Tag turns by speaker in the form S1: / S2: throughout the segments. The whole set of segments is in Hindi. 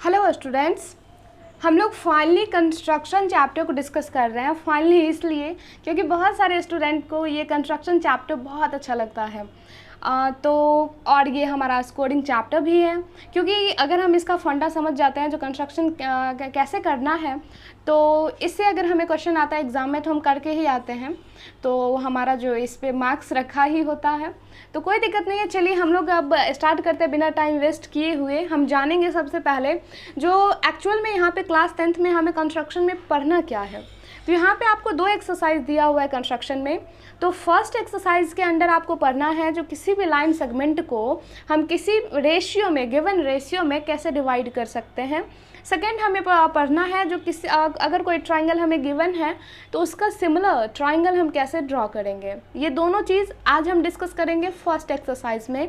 S1: हेलो स्टूडेंट्स, हम लोग फाइनली कंस्ट्रक्शन चैप्टर को डिस्कस कर रहे हैं। फाइनली इसलिए क्योंकि बहुत सारे स्टूडेंट को ये कंस्ट्रक्शन चैप्टर बहुत अच्छा लगता है। तो और ये हमारा कोडिंग चैप्टर भी है, क्योंकि अगर हम इसका फंडा समझ जाते हैं जो कंस्ट्रक्शन कैसे करना है, तो इससे अगर हमें क्वेश्चन आता है एग्ज़ाम में तो हम करके ही आते हैं, तो हमारा जो इस पे मार्क्स रखा ही होता है। तो कोई दिक्कत नहीं है। चलिए हम लोग अब स्टार्ट करते हैं बिना टाइम वेस्ट किए हुए। हम जानेंगे सबसे पहले जो एक्चुअल में यहाँ पे क्लास 10th में हमें कंस्ट्रक्शन में पढ़ना क्या है। तो यहाँ पे आपको 2 एक्सरसाइज दिया हुआ है कंस्ट्रक्शन में। तो फर्स्ट एक्सरसाइज के अंदर आपको पढ़ना है जो किसी भी लाइन सेगमेंट को हम किसी रेशियो में, गिवन रेशियो में कैसे डिवाइड कर सकते हैं। सेकेंड हमें पढ़ना है जो किसी अगर कोई ट्राइंगल हमें गिवन है तो उसका सिमिलर ट्राइंगल हम कैसे ड्रॉ करेंगे। ये दोनों चीज़ आज हम डिस्कस करेंगे फर्स्ट एक्सरसाइज में।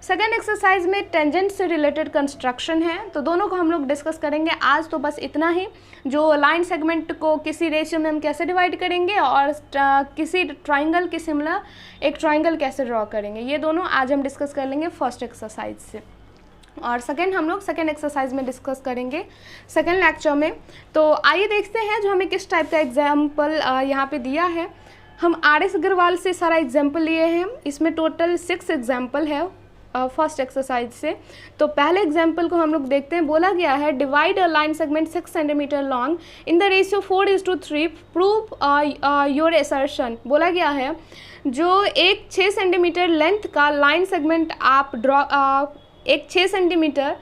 S1: सेकेंड एक्सरसाइज में टेंजेंट से रिलेटेड कंस्ट्रक्शन है, तो दोनों को हम लोग डिस्कस करेंगे आज। तो बस इतना ही, जो लाइन सेगमेंट को किसी रेशियो में हम कैसे डिवाइड करेंगे और किसी ट्राइंगल के सिमिलर एक ट्राइंगल कैसे ड्रॉ करेंगे, ये दोनों आज हम डिस्कस कर लेंगे फर्स्ट एक्सरसाइज से। और सेकेंड हम लोग सेकेंड एक्सरसाइज में डिस्कस करेंगे सेकेंड लेक्चर में। तो आइए देखते हैं जो हमें किस टाइप का एग्जाम्पल यहाँ पे दिया है। हम RS अग्रवाल से सारा एग्जाम्पल लिए हैं। इसमें टोटल 6 एग्जाम्पल है फर्स्ट एक्सरसाइज से। तो पहले एग्जाम्पल को हम लोग देखते हैं। बोला गया है divide a line segment 6 centimetre long in the ratio 4:3, prove your assertion. बोला गया है जो एक 6 सेंटीमीटर लेंथ का लाइन सेगमेंट आप एक 6 सेंटीमीटर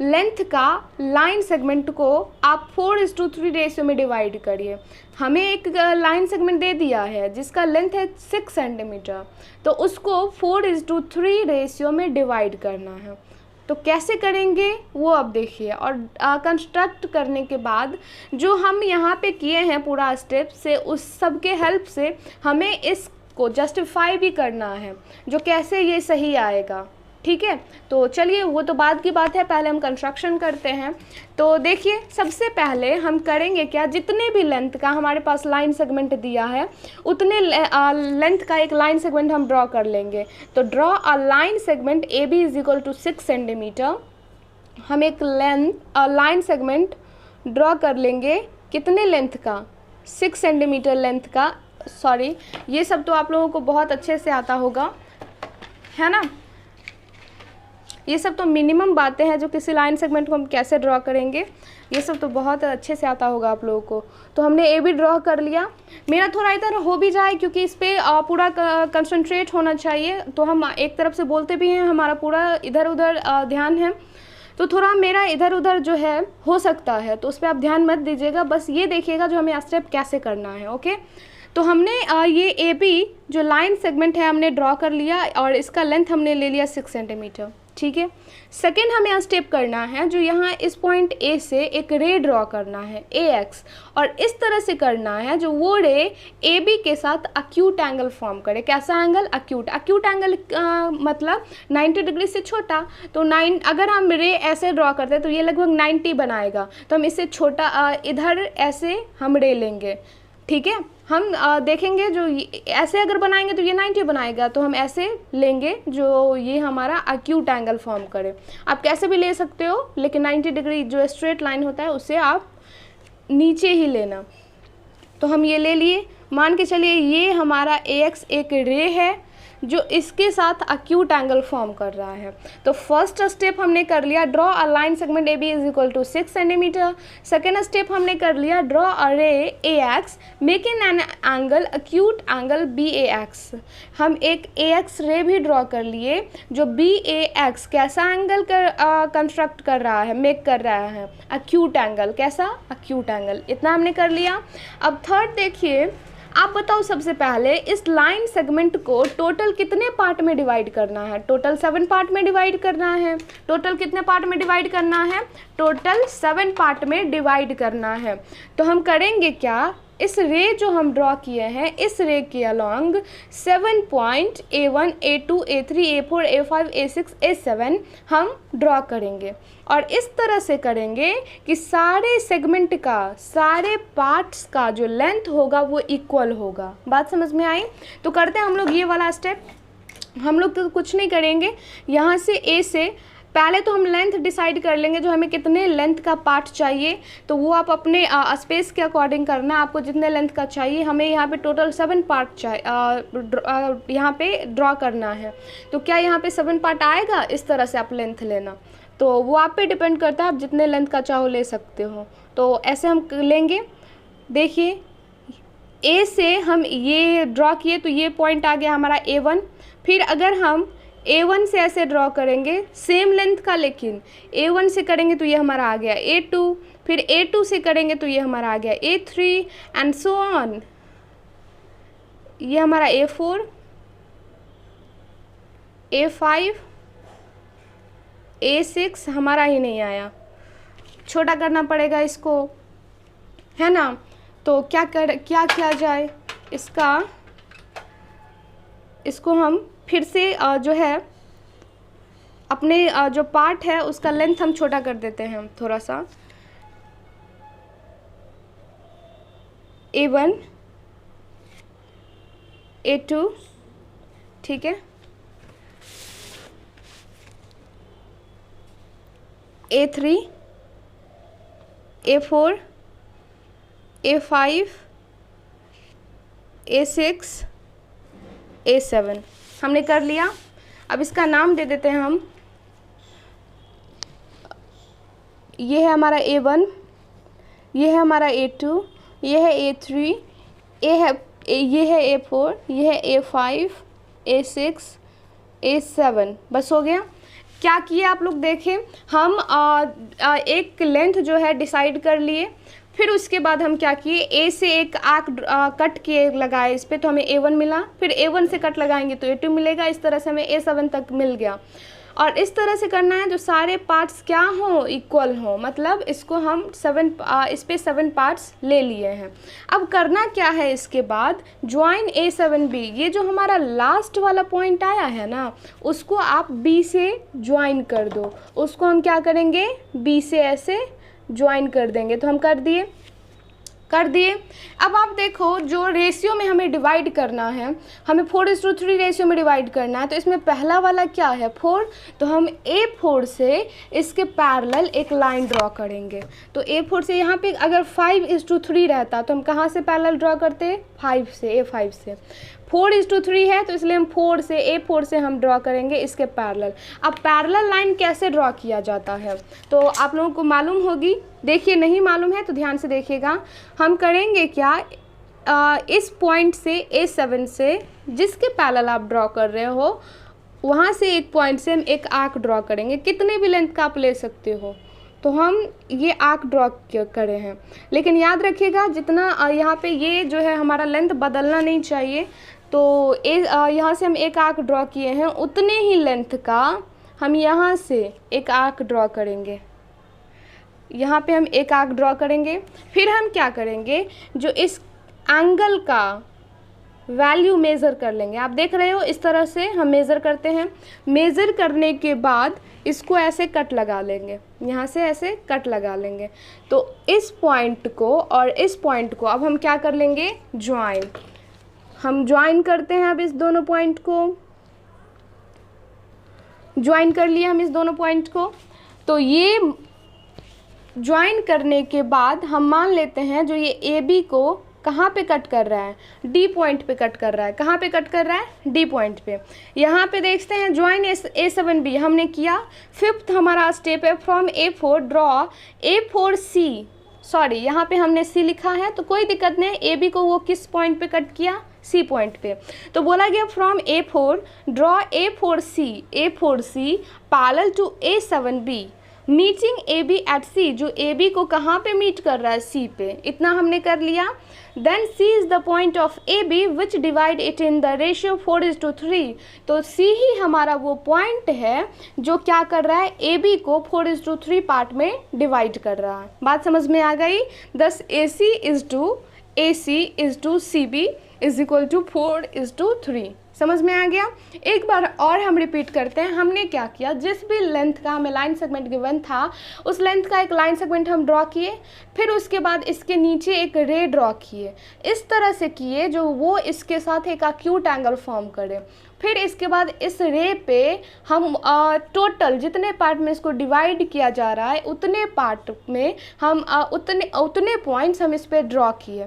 S1: लेंथ का लाइन सेगमेंट को आप 4:3 रेशियो में डिवाइड करिए। हमें एक लाइन सेगमेंट दे दिया है जिसका लेंथ है 6 सेंटीमीटर, तो उसको 4:3 रेशियो में डिवाइड करना है। तो कैसे करेंगे वो अब देखिए। और कंस्ट्रक्ट करने के बाद जो हम यहाँ पे किए हैं पूरा स्टेप से, उस सब के हेल्प से हमें इसको जस्टिफाई भी करना है जो कैसे ये सही आएगा। ठीक है, तो चलिए वो तो बाद की बात है, पहले हम कंस्ट्रक्शन करते हैं। तो देखिए सबसे पहले हम करेंगे क्या, जितने भी लेंथ का हमारे पास लाइन सेगमेंट दिया है उतने लेंथ का एक लाइन सेगमेंट हम ड्रॉ कर लेंगे। तो draw a line segment AB = 6 centimetre. हम एक लाइन सेगमेंट ड्रॉ कर लेंगे कितने लेंथ का, 6 सेंटीमीटर लेंथ का। सॉरी, ये सब तो आप लोगों को बहुत अच्छे से आता होगा, है ना। ये सब तो मिनिमम बातें हैं जो किसी लाइन सेगमेंट को हम कैसे ड्रॉ करेंगे, ये सब तो बहुत अच्छे से आता होगा आप लोगों को। तो हमने ए भी ड्रॉ कर लिया। मेरा थोड़ा इधर हो भी जाए क्योंकि इस पर पूरा कंसंट्रेट होना चाहिए, तो हम एक तरफ से बोलते भी हैं, हमारा पूरा इधर उधर ध्यान है। तो थोड़ा मेरा इधर उधर जो है हो सकता है, तो उस पर आप ध्यान मत दीजिएगा, बस ये देखिएगा जो हमें स्टेप कैसे करना है। ओके, तो हमने ये AB जो लाइन सेगमेंट है हमने ड्रॉ कर लिया और इसका लेंथ हमने ले लिया 6 सेंटीमीटर। ठीक है, सेकेंड हमें स्टेप करना है जो यहाँ इस पॉइंट A से एक रे ड्रॉ करना है AX, और इस तरह से करना है जो वो रे AB के साथ अक्यूट एंगल फॉर्म करे। कैसा एंगल? अक्यूट एंगल मतलब 90 डिग्री से छोटा। तो अगर हम रे ऐसे ड्रॉ करते हैं तो ये लगभग 90 बनाएगा, तो हम इससे छोटा इधर ऐसे हम रे लेंगे। ठीक है, हम देखेंगे जो ऐसे अगर बनाएंगे तो ये 90 बनाएगा, तो हम ऐसे लेंगे जो ये हमारा अक्यूट एंगल फॉर्म करे। आप कैसे भी ले सकते हो, लेकिन 90 डिग्री जो स्ट्रेट लाइन होता है उससे आप नीचे ही लेना। तो हम ये ले लिए। मान के चलिए ये हमारा AX एक रे है जो इसके साथ अक्यूट एंगल फॉर्म कर रहा है। तो फर्स्ट स्टेप हमने कर लिया, draw a line segment AB = 6 centimetre. Second step हमने कर लिया, ड्रॉ अ रे AX making an angle acute angle BAX। हम एक AX रे भी ड्रॉ कर लिए जो BAX कैसा एंगल कंस्ट्रक्ट कर रहा है, मेक कर रहा है, अक्यूट एंगल। कैसा? Acute angle. इतना हमने कर लिया। अब थर्ड देखिए, आप बताओ सबसे पहले इस लाइन सेगमेंट को टोटल कितने पार्ट में डिवाइड करना है। टोटल 7 पार्ट में डिवाइड करना है। टोटल कितने पार्ट में डिवाइड करना है? टोटल 7 पार्ट में डिवाइड करना है। तो हम करेंगे क्या, इस रे जो हम ड्रॉ किए हैं इस रे के along 7 point A1 A2 A3 A4 A5 A6 A7 हम ड्रॉ करेंगे, और इस तरह से करेंगे कि सारे सेगमेंट का, सारे पार्ट्स का जो लेंथ होगा वो इक्वल होगा। बात समझ में आई? तो करते हैं हम लोग ये वाला स्टेप। हम लोग तो कुछ नहीं करेंगे, यहाँ से A से पहले तो हम लेंथ डिसाइड कर लेंगे, जो हमें कितने लेंथ का पार्ट चाहिए, तो वो आप अपने स्पेस के अकॉर्डिंग करना, आपको जितने लेंथ का चाहिए। हमें यहाँ पे टोटल 7 पार्ट चाहिए, यहाँ पे ड्रॉ करना है। तो क्या यहाँ पे 7 पार्ट आएगा? इस तरह से आप लेंथ लेना, तो वो आप पे डिपेंड करता है, आप जितने लेंथ का चाहो ले सकते हो। तो ऐसे हम लेंगे। देखिए ए से हम ये ड्रॉ किए तो ये पॉइंट आ गया हमारा A1। फिर अगर हम A1 से ऐसे ड्रॉ करेंगे सेम लेंथ का, लेकिन A1 से करेंगे तो ये हमारा आ गया A2, फिर A2 से करेंगे तो ये हमारा आ गया A3 एंड सो ऑन। ये हमारा A4, A5, A6 हमारा ही नहीं आया, छोटा करना पड़ेगा इसको, है ना। तो क्या किया जाए इसको हम फिर से जो है अपने जो पार्ट है उसका लेंथ हम छोटा कर देते हैं थोड़ा सा। A1, A2, ठीक है, A3, A4, A5, A6, A7 हमने कर लिया। अब इसका नाम दे देते हैं हम, ये है हमारा A1, ये है हमारा A2, ये है A3, ये है A4, ये है A5, A6, A7। बस हो गया। क्या किए आप लोग देखें, हम एक लेंथ जो है डिसाइड कर लिए, फिर उसके बाद हम क्या किए, ए से एक आर्क कट किए लगाए इस पर, तो हमें A1 मिला। फिर A1 से कट लगाएंगे तो A2 मिलेगा। इस तरह से हमें A7 तक मिल गया। और इस तरह से करना है जो सारे पार्ट्स क्या हों, इक्वल हों, मतलब इसको हम इस पे 7 पार्ट्स ले लिए हैं। अब करना क्या है इसके बाद, ज्वाइन A7B, ये जो हमारा लास्ट वाला पॉइंट आया है ना, उसको आप B से ज्वाइन कर दो। उसको हम क्या करेंगे, B से ऐसे ज्वाइन कर देंगे। तो हम कर दिए। अब आप देखो जो रेशियो में हमें डिवाइड करना है, हमें 4:3 रेशियो में डिवाइड करना है। तो इसमें पहला वाला क्या है, 4, तो हम A4 से इसके पैरेलल एक लाइन ड्रॉ करेंगे। तो A4 से यहाँ पे अगर 5:3 रहता तो हम कहाँ से पैरेलल ड्रॉ करते, 5 से, A5 से। 4:3 है तो इसलिए हम A4 से हम ड्रॉ करेंगे इसके पैरेलल। अब पैरेलल लाइन कैसे ड्रॉ किया जाता है तो आप लोगों को मालूम होगी। देखिए नहीं मालूम है तो ध्यान से देखिएगा। हम करेंगे क्या, इस पॉइंट से A7 से जिसके पैरेलल आप ड्रॉ कर रहे हो वहाँ से एक पॉइंट से हम एक आर्क ड्रॉ करेंगे। कितने भी लेंथ का आप ले सकते हो। तो हम ये आर्क ड्रॉ करे हैं, लेकिन याद रखिएगा जितना यहाँ पे ये जो है हमारा लेंथ बदलना नहीं चाहिए। तो यहाँ से हम एक आर्क ड्रॉ किए हैं, उतने ही लेंथ का हम यहाँ से एक आर्क ड्रॉ करेंगे। यहाँ पे हम एक आर्क ड्रॉ करेंगे। फिर हम क्या करेंगे, जो इस एंगल का वैल्यू मेज़र कर लेंगे। आप देख रहे हो इस तरह से हम मेज़र करते हैं। मेज़र करने के बाद इसको ऐसे कट लगा लेंगे, यहाँ से ऐसे कट लगा लेंगे। तो इस पॉइंट को और इस पॉइंट को अब हम क्या कर लेंगे, ज्वाइन। हम ज्वाइन करते हैं। अब इस दोनों पॉइंट को ज्वाइन कर लिया हम इस दोनों पॉइंट को। तो ये ज्वाइन करने के बाद हम मान लेते हैं जो ये AB को कहाँ पे कट कर रहा है, D पॉइंट पे कट कर रहा है। कहाँ पे कट कर रहा है, D पॉइंट पे। यहाँ पे देखते हैं ज्वाइन A7B हमने किया। 5th हमारा स्टेप है, from A4 draw A4C, sorry यहाँ पे हमने C लिखा है तो कोई दिक्कत नहीं। AB को वो किस पॉइंट पे कट किया, C पॉइंट पे। तो बोला गया from A4 draw A4C parallel to A7B meeting AB at C, जो AB को कहाँ पे मीट कर रहा है, C पे। इतना हमने कर लिया। Then C is the point of AB which divide it in the ratio 4:3। तो C ही हमारा वो पॉइंट है जो क्या कर रहा है, AB को 4:3 पार्ट में डिवाइड कर रहा है। बात समझ में आ गई। Thus AC is to CB is equal to 4:3। समझ में आ गया। एक बार और हम रिपीट करते हैं। हमने क्या किया, जिस भी लेंथ का हमें लाइन सेगमेंट गिवन था उस लेंथ का एक लाइन सेगमेंट हम ड्रॉ किए। फिर उसके बाद इसके नीचे एक रे ड्रॉ किए, इस तरह से किए जो वो इसके साथ एक एक्यूट एंगल फॉर्म करे। फिर इसके बाद इस रे पे हम टोटल जितने पार्ट में इसको डिवाइड किया जा रहा है उतने पार्ट में हम उतने पॉइंट्स हम इस पर ड्रॉ किए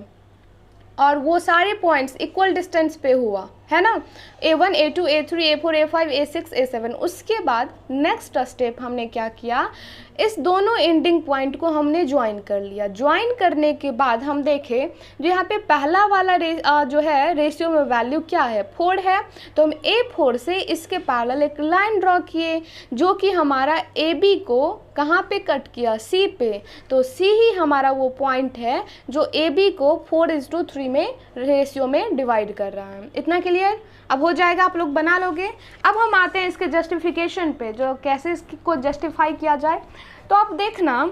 S1: और वो सारे पॉइंट्स इक्वल डिस्टेंस पे हुआ है ना, A1 A2 A3 A4 A5 A6 A7। उसके बाद नेक्स्ट स्टेप हमने क्या किया, इस दोनों एंडिंग पॉइंट को हमने ज्वाइन कर लिया। ज्वाइन करने के बाद हम देखें जो यहाँ पे पहला वाला जो है रेशियो में वैल्यू क्या है, 4 है, तो हम A4 से इसके पैरेलल एक लाइन ड्रॉ किए जो कि हमारा AB को कहाँ पे कट किया, C पे। तो C ही हमारा वो पॉइंट है जो AB को 4:3 में रेशियो में डिवाइड कर रहा है। इतना क्लियर? अब हो जाएगा, आप लोग बना लोगे। अब हम आते हैं इसके जस्टिफिकेशन पे, जो कैसे इसको जस्टिफाई किया जाए। तो आप देखना,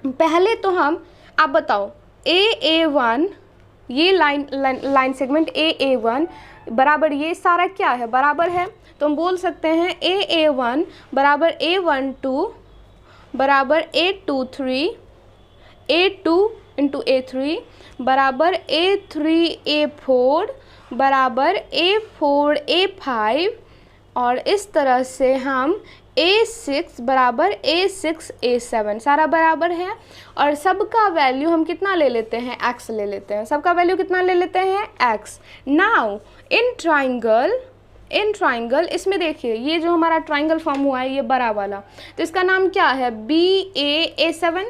S1: पहले तो आप बताओ AA1, ये लाइन सेगमेंट AA1 बराबर ये सारा क्या है, बराबर है। तो हम बोल सकते हैं AA1 बराबर A12 बराबर A23 A2 इंटू A3 बराबर A3 A4 बराबर A4 A5 और इस तरह से हम A6 बराबर A6 A7 सारा बराबर है। और सबका वैल्यू हम कितना ले लेते हैं, x ले लेते हैं। सबका वैल्यू कितना ले लेते हैं, x। नाउ इन ट्राइंगल इसमें देखिए ये जो हमारा ट्राइंगल फॉर्म हुआ है ये बड़ा वाला, तो इसका नाम क्या है, BAA7।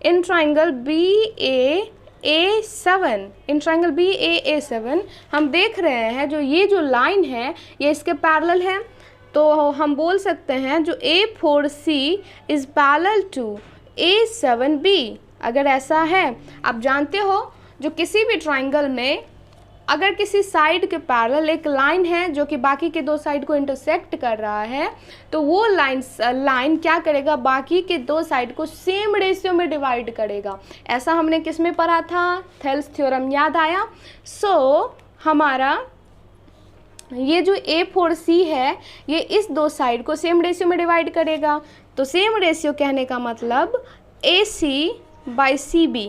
S1: In triangle BAA7, in triangle BAA7 हम देख रहे हैं जो ये जो लाइन है ये इसके पैरेलल है। तो हम बोल सकते हैं जो A4C is parallel to A7B। अगर ऐसा है, आप जानते हो जो किसी भी ट्राइंगल में अगर किसी साइड के पैरेलल एक लाइन है जो कि बाकी के दो साइड को इंटरसेक्ट कर रहा है, तो वो लाइन क्या करेगा, बाकी के दो साइड को सेम रेशियो में डिवाइड करेगा। ऐसा हमने किस में पढ़ा था, थेल्स थ्योरम, याद आया। सो हमारा ये जो A4C है ये इस दो साइड को सेम रेशियो में डिवाइड करेगा। तो सेम रेशियो कहने का मतलब AC बाई CB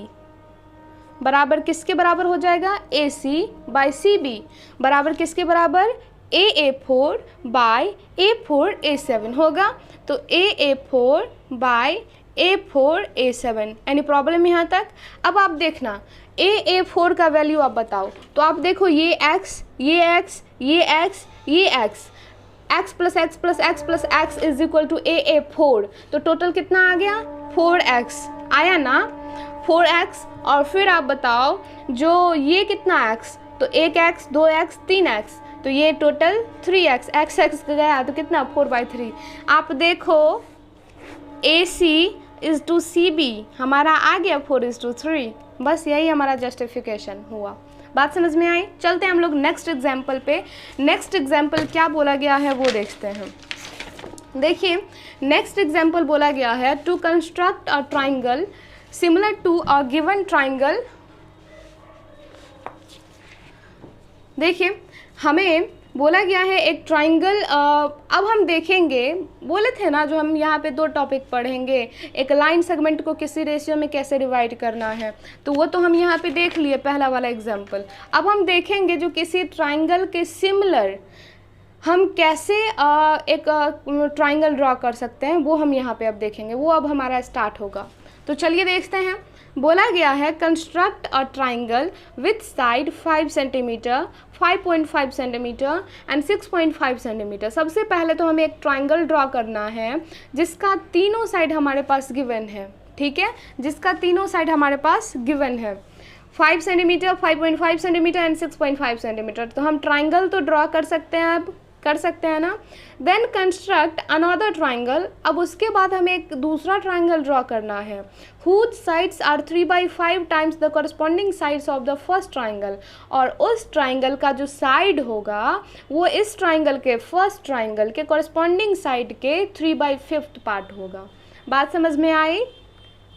S1: बराबर किसके बराबर हो जाएगा, AC बाई CB बराबर किसके बराबर, AA4 बाई A4 A7 होगा। तो AA4 by A4 A7। Any problem यहाँ तक? अब आप देखना AA4 का वैल्यू आप बताओ। तो आप देखो ये x, ये x, ये x, ये x, x plus x plus x plus x is equal to AA4। तो टोटल कितना आ गया, 4x आया ना, 4x। और फिर आप बताओ जो ये कितना x, तो 1x 2x 3x, तो ये टोटल 3x, x गया तो कितना 4/3। आप देखो AC इज टू CB हमारा आ गया 4:3। बस यही हमारा जस्टिफिकेशन हुआ। बात समझ में आई? चलते हैं हम लोग नेक्स्ट एग्जाम्पल पे। नेक्स्ट एग्जाम्पल क्या बोला गया है वो देखते हैं। देखिए नेक्स्ट एग्जाम्पल बोला गया है to construct a triangle similar to a given triangle. देखिए हमें बोला गया है एक ट्राइंगल। अब हम देखेंगे, बोले थे ना जो हम यहाँ पे दो टॉपिक पढ़ेंगे, एक लाइन सेगमेंट को किसी रेशियो में कैसे डिवाइड करना है, तो वो तो हम यहाँ पे देख लिए पहला वाला एग्जाम्पल। अब हम देखेंगे जो किसी ट्राइंगल के सिमिलर हम कैसे एक ट्राइंगल ड्रॉ कर सकते हैं, वो हम यहाँ पे अब देखेंगे। वो अब हमारा स्टार्ट होगा। तो चलिए देखते हैं। बोला गया है construct a triangle with side 5 centimetre 5.5 centimetre and 6.5 centimetre. सबसे पहले तो हमें एक ट्राइंगल ड्रॉ करना है जिसका तीनों साइड हमारे पास गिवन है, ठीक है, जिसका तीनों साइड हमारे पास गिवन है 5 सेंटीमीटर 5.5 सेंटीमीटर एंड 6.5 सेंटीमीटर। तो हम ट्राइंगल तो ड्रॉ कर सकते हैं, अब कर सकते हैं ना। Then construct another triangle. अब उसके बाद हमें एक दूसरा ट्राइंगल ड्रॉ करना है whose sides are 3/5 times the corresponding sides of the first triangle. और उस ट्राइंगल का जो साइड होगा वो इस ट्राइंगल के फर्स्ट ट्राइंगल के corresponding साइड के 3/5 पार्ट होगा। बात समझ में आई?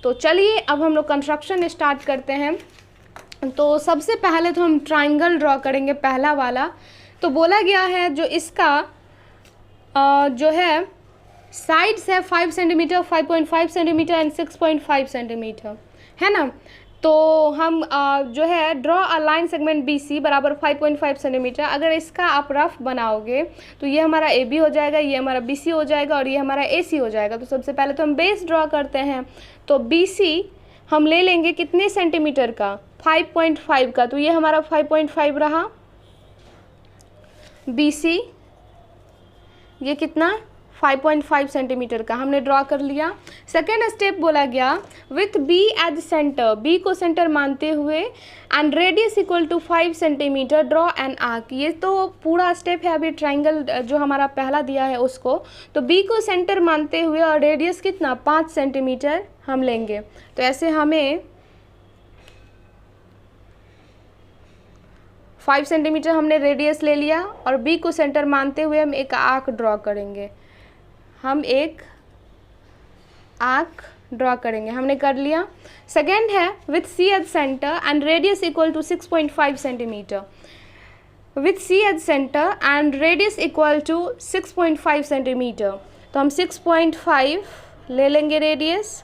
S1: तो चलिए अब हम लोग कंस्ट्रक्शन स्टार्ट करते हैं। तो सबसे पहले तो हम ट्राइंगल ड्रॉ करेंगे पहला वाला। तो बोला गया है जो इसका जो है साइड्स है 5 सेंटीमीटर 5.5 सेंटीमीटर एंड 6.5 सेंटीमीटर, है ना। तो हम जो है draw a line segment B C बराबर 5.5 सेंटीमीटर। अगर इसका आप रफ बनाओगे तो ये हमारा ए बी हो जाएगा, ये हमारा बी सी हो जाएगा और ये हमारा ए सी हो जाएगा। तो सबसे पहले तो हम बेस ड्रॉ करते हैं। तो बी सी हम ले लेंगे कितने सेंटीमीटर का, 5.5 का, तो ये हमारा 5.5 रहा। बी सी ये कितना, 5.5 सेंटीमीटर का हमने ड्रॉ कर लिया। सेकेंड स्टेप बोला गया with B as centre, B को सेंटर मानते हुए and radius equal to 5 centimetre draw an arc. ये तो पूरा स्टेप है अभी ट्राइंगल जो हमारा पहला दिया है उसको। तो बी को सेंटर मानते हुए और रेडियस कितना 5 सेंटीमीटर हम लेंगे। तो ऐसे हमें 5 सेंटीमीटर हमने रेडियस ले लिया और बी को सेंटर मानते हुए हम एक आर्क ड्रॉ करेंगे। हम एक आर्क ड्रॉ करेंगे, हमने कर लिया। सेकेंड है with C as centre and radius equal to 6.5 centimetre. With C as centre and radius equal to 6.5 centimetre. तो हम 6.5 ले लेंगे रेडियस।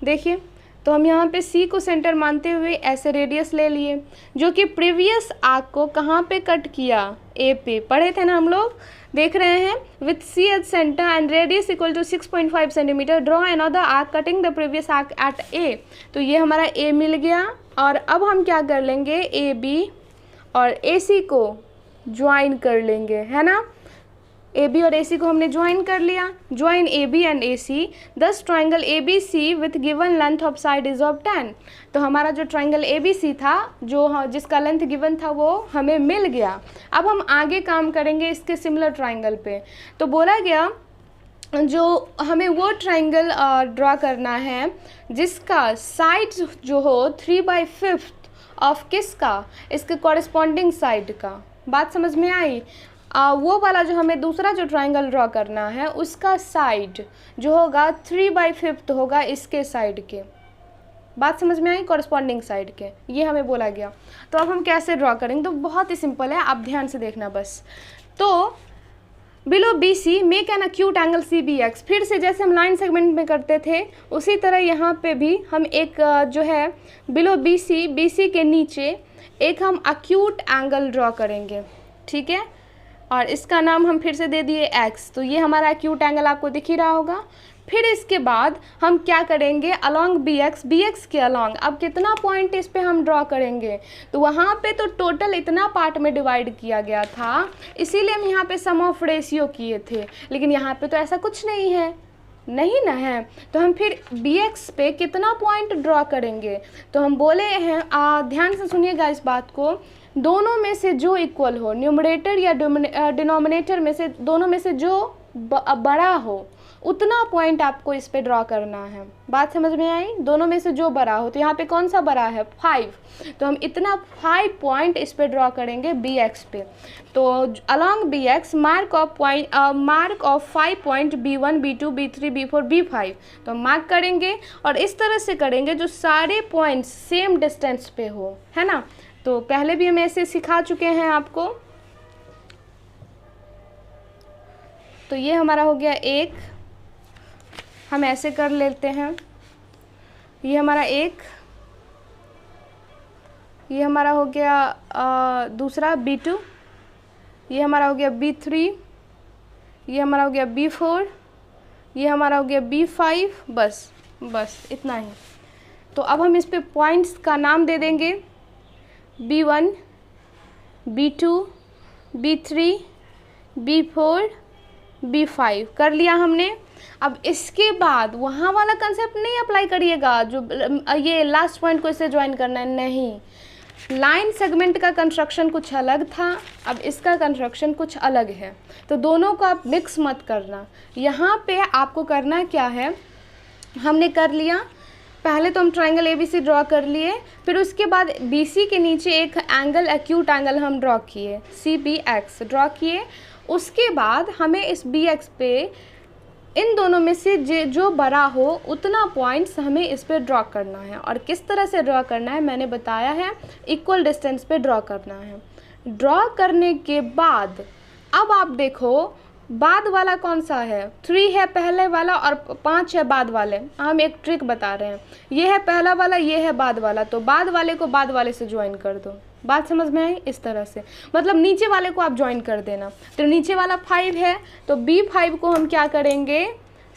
S1: देखिए तो हम यहाँ पे C को सेंटर मानते हुए ऐसे रेडियस ले लिए जो कि प्रीवियस आर्क को कहाँ पे कट किया, A पे। पढ़े थे ना हम लोग, देख रहे हैं। With C as centre and radius equal to 6.5 centimetre draw another arc cutting the previous arc at A। तो ये हमारा A मिल गया। और अब हम क्या कर लेंगे, AB और AC को ज्वाइन कर लेंगे, है ना। AB और AC को हमने ज्वाइन कर लिया। ज्वाइन AB एंड AC दस triangle ABC with given length of side is of 10। तो हमारा जो ट्राइंगल ABC था जो जिसका लेंथ गिवन था वो हमें मिल गया। अब हम आगे काम करेंगे इसके सिमिलर ट्राइंगल पे। तो बोला गया जो हमें वो ट्राइंगल ड्रॉ करना है जिसका साइड जो हो 3/5 ऑफ किसका, इसके कॉरेस्पॉन्डिंग साइड का। बात समझ में आई। वो वाला जो हमें दूसरा जो ट्राइंगल ड्रॉ करना है उसका साइड जो होगा 3/5 होगा इसके साइड के। बात समझ में आई, कॉरेस्पॉन्डिंग साइड के, ये हमें बोला गया। तो अब हम कैसे ड्रॉ करेंगे, तो बहुत ही सिंपल है, आप ध्यान से देखना बस। तो below B C make an acute angle C B X. फिर से जैसे हम लाइन सेगमेंट में करते थे उसी तरह यहाँ पे भी हम एक जो है बिलो बी सी के नीचे एक हम अक्यूट एंगल ड्रॉ करेंगे, ठीक है। और इसका नाम हम फिर से दे दिए एक्स। तो ये हमारा एक्यूट एंगल आपको दिख ही रहा होगा। फिर इसके बाद हम क्या करेंगे, अलॉन्ग बी एक्स के अलॉन्ग अब कितना पॉइंट इस पे हम ड्रॉ करेंगे। तो वहाँ पे तो टोटल इतना पार्ट में डिवाइड किया गया था, इसीलिए हम यहाँ पे सम ऑफ रेशियो किए थे। लेकिन यहाँ पे तो ऐसा कुछ नहीं है, नहीं ना है। तो हम फिर बी एक्स पे कितना पॉइंट ड्रॉ करेंगे। तो हम बोले हैं, ध्यान से सुनिएगा इस बात को, दोनों में से जो इक्वल हो, न्यूमरेटर या डिनोमिनेटर में से दोनों में से जो बड़ा हो उतना पॉइंट आपको इस पे ड्रॉ करना है। बात समझ में आई, दोनों में से जो बड़ा हो। तो यहाँ पे कौन सा बड़ा है, 5। तो हम इतना 5 पॉइंट इस पे ड्रॉ करेंगे बी एक्स पे। तो along B X mark off 5 point B1 B2 B3 B4 B5 तो हम मार्क करेंगे और इस तरह से करेंगे जो सारे पॉइंट्स सेम डिस्टेंस पे हो, है ना। तो पहले भी हम ऐसे सिखा चुके हैं आपको। तो ये हमारा हो गया एक, हम ऐसे कर लेते हैं। ये हमारा एक, ये हमारा हो गया दूसरा B2, ये हमारा हो गया B3, ये हमारा हो गया B4, ये हमारा हो गया B5। बस इतना ही। तो अब हम इस पे पॉइंट्स का नाम दे देंगे, B1 B2 B3 B4 B5 कर लिया हमने। अब इसके बाद वहाँ वाला कंसेप्ट नहीं अप्लाई करिएगा जो ये लास्ट पॉइंट को इससे ज्वाइन करना है, नहीं। लाइन सेगमेंट का कंस्ट्रक्शन कुछ अलग था, अब इसका कंस्ट्रक्शन कुछ अलग है। तो दोनों को आप मिक्स मत करना। यहाँ पे आपको करना क्या है, हमने कर लिया, पहले तो हम ट्राइंगल ABC ड्रॉ कर लिए, फिर उसके बाद BC के नीचे एक एंगल एक्यूट एंगल हम ड्रॉ किए, CBX ड्रॉ किए। उसके बाद हमें इस BX पे इन दोनों में से जो बड़ा हो उतना पॉइंट्स हमें इस पे ड्रॉ करना है। और किस तरह से ड्रॉ करना है मैंने बताया है, इक्वल डिस्टेंस पे ड्रॉ करना है। ड्रॉ करने के बाद अब आप देखो बाद वाला कौन सा है, 3 है पहले वाला और 5 है बाद वाले। हम एक ट्रिक बता रहे हैं, ये है पहला वाला, ये है बाद वाला, तो बाद वाले को बाद वाले से ज्वाइन कर दो। बात समझ में आई? इस तरह से, मतलब नीचे वाले को आप ज्वाइन कर देना। तो नीचे वाला 5 है तो B5 को हम क्या करेंगे,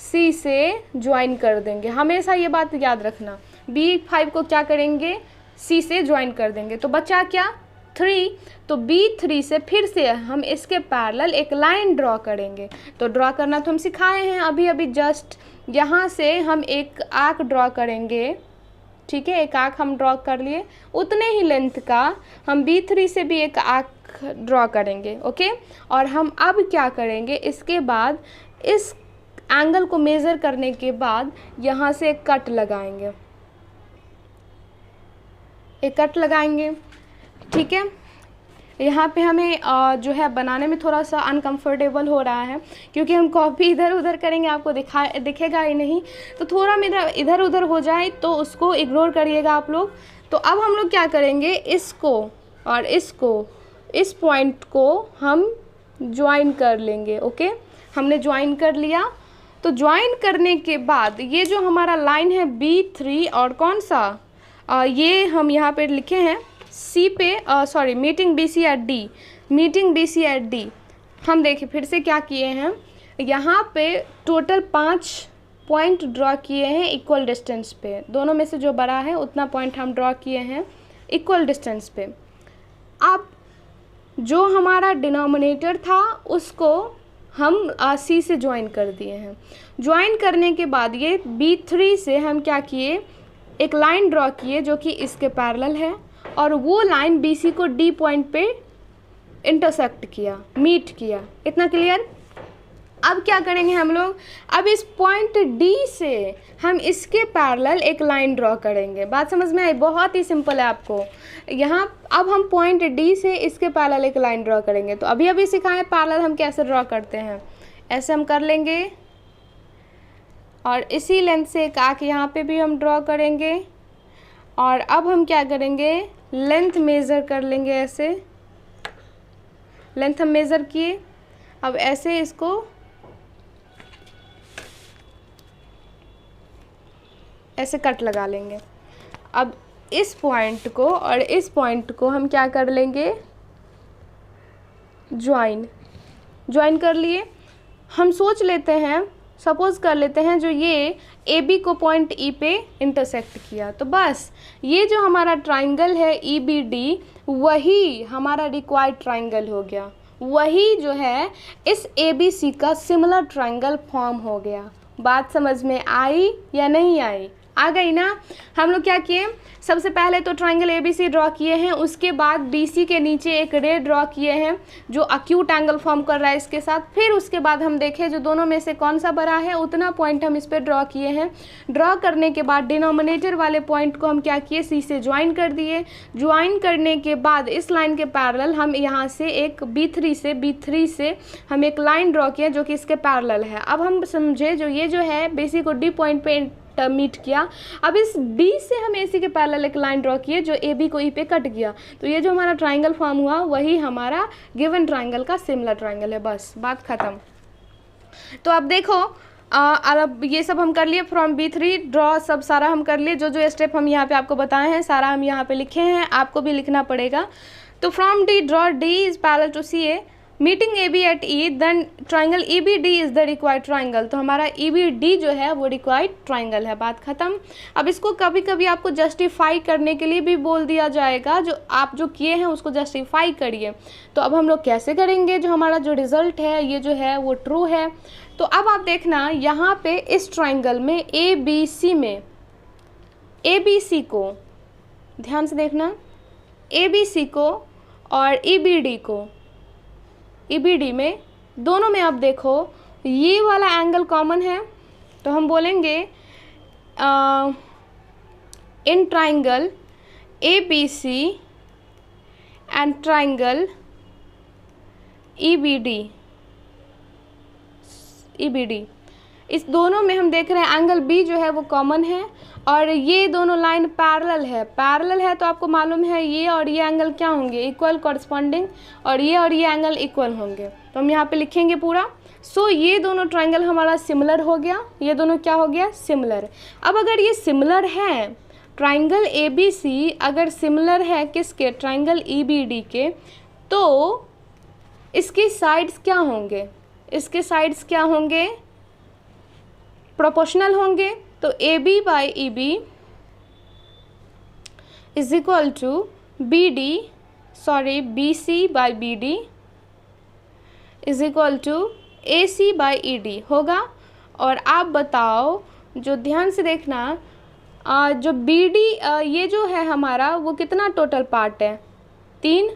S1: C से ज्वाइन कर देंगे। हमेशा ये बात याद रखना, B5 को क्या करेंगे, C से ज्वाइन कर देंगे। तो बचा क्या, 3। तो B3 से फिर से हम इसके पैरेलल एक लाइन ड्रॉ करेंगे। तो ड्रॉ करना तो हम सिखाए हैं अभी अभी जस्ट। यहाँ से हम एक आर्क ड्रॉ करेंगे, ठीक है, एक आर्क हम ड्रॉ कर लिए, उतने ही लेंथ का हम B3 से भी एक आर्क ड्रॉ करेंगे। ओके, और हम अब क्या करेंगे, इसके बाद इस एंगल को मेज़र करने के बाद यहाँ से एक कट लगाएंगे, एक कट लगाएंगे, ठीक है। यहाँ पे हमें जो है बनाने में थोड़ा सा अनकंफर्टेबल हो रहा है क्योंकि हम कॉपी इधर उधर करेंगे, आपको दिखेगा ही नहीं, तो थोड़ा मेरा इधर उधर हो जाए तो उसको इग्नोर करिएगा आप लोग। तो अब हम लोग क्या करेंगे, इसको और इसको, इस पॉइंट को हम ज्वाइन कर लेंगे। ओके, हमने ज्वाइन कर लिया। तो ज्वाइन करने के बाद ये जो हमारा लाइन है B3 और कौन सा ये हम यहाँ पे लिखे हैं C पे, sorry meeting BC at D, meeting BC at D। हम देखिए फिर से क्या किए हैं, यहाँ पे टोटल 5 पॉइंट ड्रॉ किए हैं इक्वल डिस्टेंस पे। दोनों में से जो बड़ा है उतना पॉइंट हम ड्रॉ किए हैं इक्वल डिस्टेंस पे। अब जो हमारा डिनोमिनेटर था उसको हम C से ज्वाइन कर दिए हैं। ज्वाइन करने के बाद ये B3 से हम क्या किए, एक लाइन ड्रॉ किए जो कि इसके पैरेलल है, और वो लाइन BC को D पॉइंट पे इंटरसेक्ट किया, मीट किया। इतना क्लियर? अब क्या करेंगे हम लोग, अब इस पॉइंट D से हम इसके पैरेलल एक लाइन ड्रॉ करेंगे। बात समझ में आई? बहुत ही सिंपल है आपको। यहाँ अब हम पॉइंट D से इसके पैरेलल एक लाइन ड्रॉ करेंगे। तो अभी अभी सिखाएं पैरेलल हम कैसे ड्रॉ करते हैं, ऐसे हम कर लेंगे, और इसी लेंथ से एक आर्क यहाँ पे भी हम ड्रॉ करेंगे। और अब हम क्या करेंगे, लेंथ मेज़र कर लेंगे, ऐसे लेंथ हम मेज़र किए। अब ऐसे इसको ऐसे कट लगा लेंगे। अब इस पॉइंट को और इस पॉइंट को हम क्या कर लेंगे, ज्वाइन कर लिए। हम सोच लेते हैं, सपोज कर लेते हैं जो ये AB को पॉइंट E पे इंटरसेक्ट किया, तो बस ये जो हमारा ट्राइंगल है EBD वही हमारा रिक्वायर्ड ट्राइंगल हो गया, वही जो है इस ABC का सिमिलर ट्राइंगल फॉर्म हो गया। बात समझ में आई या नहीं आई? आ गई ना। हम लोग क्या किए, सबसे पहले तो ट्राइंगल ABC ड्रॉ किए हैं, उसके बाद BC के नीचे एक रे ड्रॉ किए हैं जो अक्यूट एंगल फॉर्म कर रहा है इसके साथ। फिर उसके बाद हम देखें जो दोनों में से कौन सा बड़ा है उतना पॉइंट हम इस पर ड्रॉ किए हैं। ड्रॉ करने के बाद डिनोमिनेटर वाले पॉइंट को हम क्या किए, C से ज्वाइन कर दिए। ज्वाइन करने के बाद इस लाइन के पैरेलल हम यहाँ से एक B3 से हम एक लाइन ड्रॉ किए जो कि इसके पैरेलल है। अब हम समझे जो ये जो है BC को D पॉइंट पे मीट किया। अब इस B से हम AC के पैरेलल एक लाइन ड्रॉ किए जो AB को E पे कट गया। तो ये जो हमारा ट्राइंगल फॉर्म हुआ वही हमारा गिवन ट्राइंगल का सिमिलर ट्राइंगल है। बस बात ख़त्म। तो अब देखो अब ये सब हम कर लिए, फ्रॉम B3 ड्रॉ सब सारा हम कर लिए। जो जो स्टेप हम यहाँ पे आपको बताए हैं सारा हम यहाँ पे लिखे हैं, आपको भी लिखना पड़ेगा। तो from D draw D is parallel to CA, meeting AB at E, then triangle EBD is the required triangle. तो हमारा EBD जो है वो रिक्वायर्ड ट्राइंगल है। बात ख़त्म। अब इसको कभी कभी आपको जस्टिफाई करने के लिए भी बोल दिया जाएगा, जो आप जो किए हैं उसको जस्टिफाई करिए। तो अब हम लोग कैसे करेंगे, जो हमारा जो रिज़ल्ट है ये जो है वो ट्रू है। तो अब आप देखना यहाँ पे इस ट्राइंगल में ABC में ABC को ध्यान से देखना, ABC को और EBD में दोनों में आप देखो ये वाला एंगल कॉमन है। तो हम बोलेंगे in triangle ABC and triangle EBD इस दोनों में हम देख रहे हैं एंगल B जो है वो कॉमन है, और ये दोनों लाइन पैरेलल है। तो आपको मालूम है ये और ये एंगल क्या होंगे, इक्वल कॉरस्पॉन्डिंग, और ये एंगल इक्वल होंगे। तो हम यहाँ पे लिखेंगे पूरा। सो ये दोनों ट्राइंगल हमारा सिमिलर हो गया, ये दोनों क्या हो गया, सिमिलर। अब अगर ये सिमिलर है, ट्राइंगल ABC अगर सिमिलर है किसके, ट्राइंगल EBD के, तो इसके साइड्स क्या होंगे, इसके साइड्स क्या होंगे, प्रोपोर्शनल होंगे। तो AB by EB is equal to BC by BD is equal to AC by ED होगा। और आप बताओ, जो ध्यान से देखना, जो BD ये जो है हमारा वो कितना टोटल पार्ट है, 3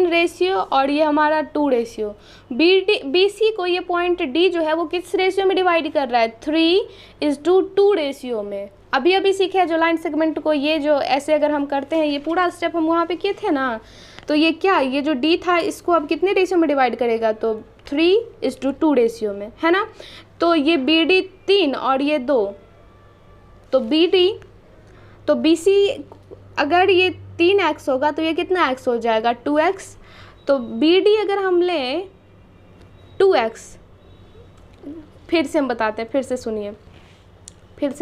S1: रेशियो, और ये हमारा 2 रेशियो। BC को ये पॉइंट D जो है वो किस रेशियो में डिवाइड कर रहा है, 3:2 रेशियो में। अभी सीखे जो लाइन सेगमेंट को, ये जो ऐसे अगर हम करते हैं, ये पूरा स्टेप हम वहाँ पे किए थे ना, तो ये क्या, ये जो D था इसको अब कितने रेशियो में डिवाइड करेगा, तो 3:2 रेशियो में, है ना। तो ये BD 3 और ये 2, तो BC अगर ये 3x होगा तो ये कितना x हो जाएगा, 2x। तो BD अगर हम लें 2x, फिर से हम बताते हैं, फिर से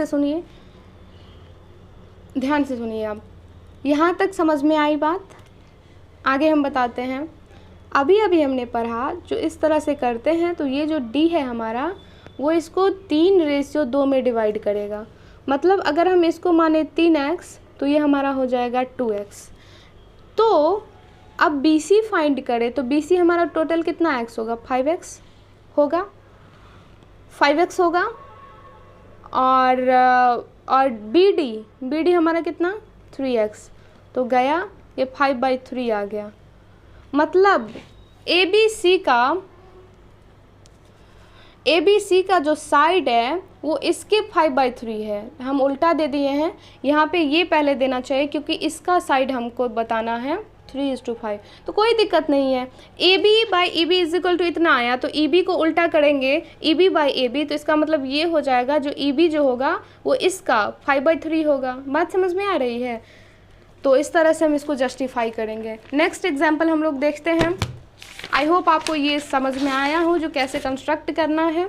S1: सुनिए, ध्यान से सुनिए। आप यहाँ तक समझ में आई बात, आगे हम बताते हैं। अभी हमने पढ़ा, जो इस तरह से करते हैं तो ये जो D है हमारा वो इसको 3:2 में डिवाइड करेगा। मतलब अगर हम इसको माने 3x तो ये हमारा हो जाएगा 2x। तो अब BC फाइंड करें तो BC हमारा टोटल कितना x होगा, 5x होगा। और BD हमारा कितना, 3x, तो गया ये 5/3 आ गया। मतलब ABC का जो साइड है वो इसके 5/3 है। हम उल्टा दे दिए हैं, यहाँ पे ये पहले देना चाहिए क्योंकि इसका साइड हमको बताना है 3:5, तो कोई दिक्कत नहीं है। AB by EB is equal to इतना आया, तो EB को उल्टा करेंगे EB बाई AB, तो इसका मतलब ये हो जाएगा, जो EB जो होगा वो इसका 5/3 होगा। बात समझ में आ रही है। तो इस तरह से हम इसको जस्टिफाई करेंगे। नेक्स्ट एग्जाम्पल हम लोग देखते हैं। आई होप आपको ये समझ में आया हो जो कैसे कंस्ट्रक्ट करना है।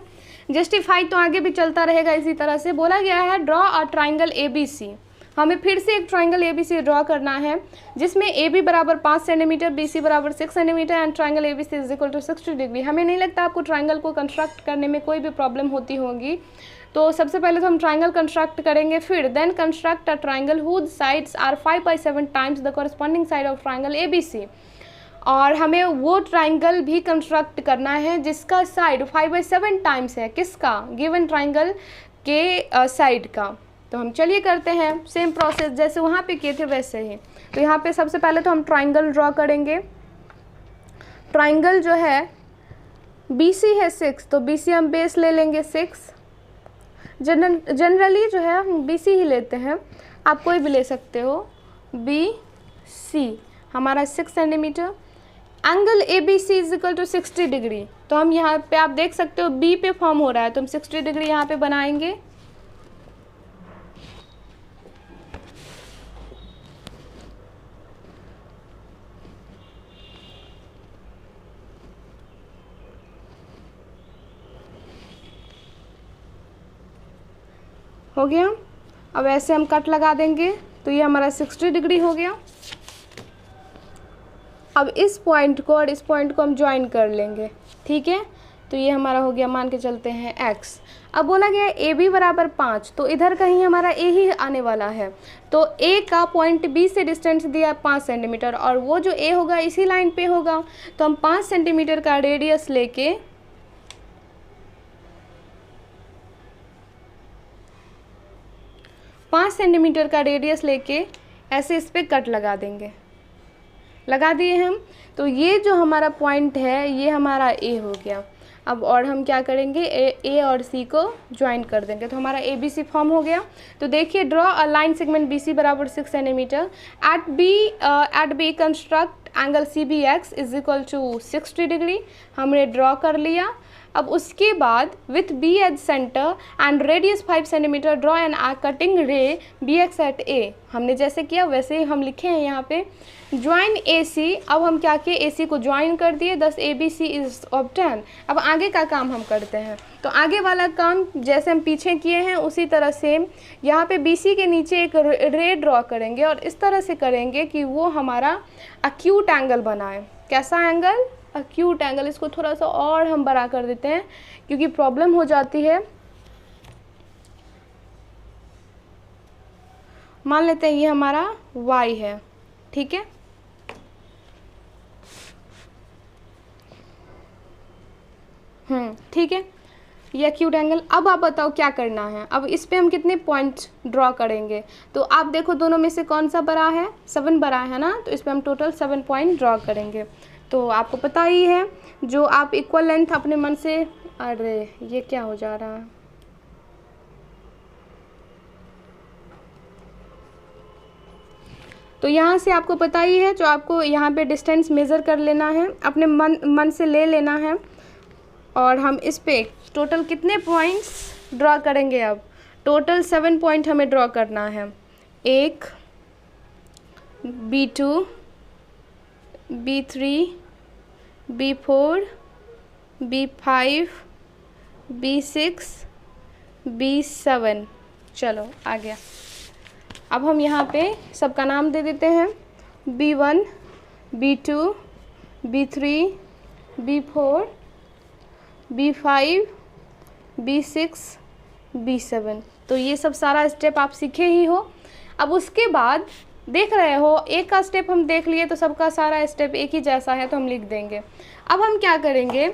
S1: जस्टिफाई तो आगे भी चलता रहेगा। इसी तरह से बोला गया है, ड्रॉ अ ट्राइंगल ABC। हमें फिर से एक ट्राइंगल ABC ड्रॉ करना है जिसमें AB बराबर 5 सेंटीमीटर, BC बराबर 6 centimetre and triangle ABC is equal to 60 degree. हमें नहीं लगता आपको ट्राइंगल को कंस्ट्रक्ट करने में कोई भी प्रॉब्लम होती होगी। तो सबसे पहले तो हम ट्राइंगल कंस्ट्रक्ट करेंगे, फिर then construct a triangle whose sides are 5/7 times the corresponding side of triangle ABC। और हमें वो ट्राइंगल भी कंस्ट्रक्ट करना है जिसका साइड 5/7 टाइम्स है, किसका, गिवन ट्राइंगल के साइड का। तो हम चलिए करते हैं सेम प्रोसेस जैसे वहाँ पे किए थे वैसे ही। तो यहाँ पे सबसे पहले तो हम ट्राइंगल ड्रॉ करेंगे। ट्राइंगल जो है BC है 6, तो BC हम बेस ले लेंगे 6। जनरली जो है हम BC ही लेते हैं, आप कोई भी ले सकते हो। BC हमारा 6 centimetre. Angle ABC is equal to 60 degree. तो हम यहाँ पे आप देख सकते हो B पे फॉर्म हो रहा है, तो हम 60 डिग्री यहाँ पे बनाएंगे। हो गया। अब ऐसे हम कट लगा देंगे, तो ये हमारा 60 डिग्री हो गया। अब इस पॉइंट को और इस पॉइंट को हम ज्वाइन कर लेंगे, ठीक है। तो ये हमारा हो गया, मान के चलते हैं x। अब बोला गया AB बराबर 5, तो इधर कहीं हमारा A ही आने वाला है। तो A का पॉइंट B से डिस्टेंस दिया 5 सेंटीमीटर, और वो जो A होगा इसी लाइन पे होगा। तो हम 5 सेंटीमीटर का रेडियस लेके ऐसे इस पे कट लगा देंगे। लगा दिए हम, तो ये जो हमारा पॉइंट है ये हमारा A हो गया। अब और हम क्या करेंगे, A और C को ज्वाइन कर देंगे, तो हमारा ABC फॉर्म हो गया। तो देखिए, draw a line segment BC बराबर 6 centimetre. At B construct angle CBX is equal to 60 degree. हमने ड्रॉ कर लिया। अब उसके बाद with B at centre and radius 5 centimetre draw an arc cutting ray B X at A. हमने जैसे किया वैसे ही हम लिखे हैं यहाँ पे। ज्वाइन ए सी, अब हम क्या किए, ए सी को ज्वाइन कर दिए, thus A B C is obtain. अब आगे का काम हम करते हैं, तो आगे वाला काम जैसे हम पीछे किए हैं उसी तरह सेम यहाँ पे बी सी के नीचे एक रे ड्रॉ करेंगे और इस तरह से करेंगे कि वो हमारा अक्यूट एंगल बनाए। कैसा एंगल, अक्यूट एंगल। इसको थोड़ा सा और हम बड़ा कर देते हैं क्योंकि प्रॉब्लम हो जाती है। मान लेते हैं ये हमारा y है, ठीक है। ठीक है, ये एक्यूट एंगल। अब आप बताओ क्या करना है। अब इस पे हम कितने पॉइंट ड्रॉ करेंगे, तो आप देखो दोनों में से कौन सा बड़ा है, 7 बड़ा है ना, तो इस पे हम टोटल 7 पॉइंट ड्रॉ करेंगे। तो आपको पता ही है जो आप इक्वल लेंथ अपने मन से, अरे ये क्या हो जा रहा है, तो यहाँ से आपको पता ही है जो आपको यहाँ पे डिस्टेंस मेज़र कर लेना है, अपने मन से ले लेना है। और हम इस पे टोटल कितने पॉइंट्स ड्रॉ करेंगे। अब टोटल 7 पॉइंट हमें ड्रॉ करना है। 1 B2 B3 B4 B5 B6 B7। चलो आ गया। अब हम यहाँ पे सबका नाम दे देते हैं, B1 B2 B3 B4 B5 B6 B7। तो ये सब सारा स्टेप आप सीखे ही हो। अब उसके बाद देख रहे हो एक का स्टेप हम देख लिए तो सबका सारा स्टेप एक ही जैसा है तो हम लिख देंगे। अब हम क्या करेंगे,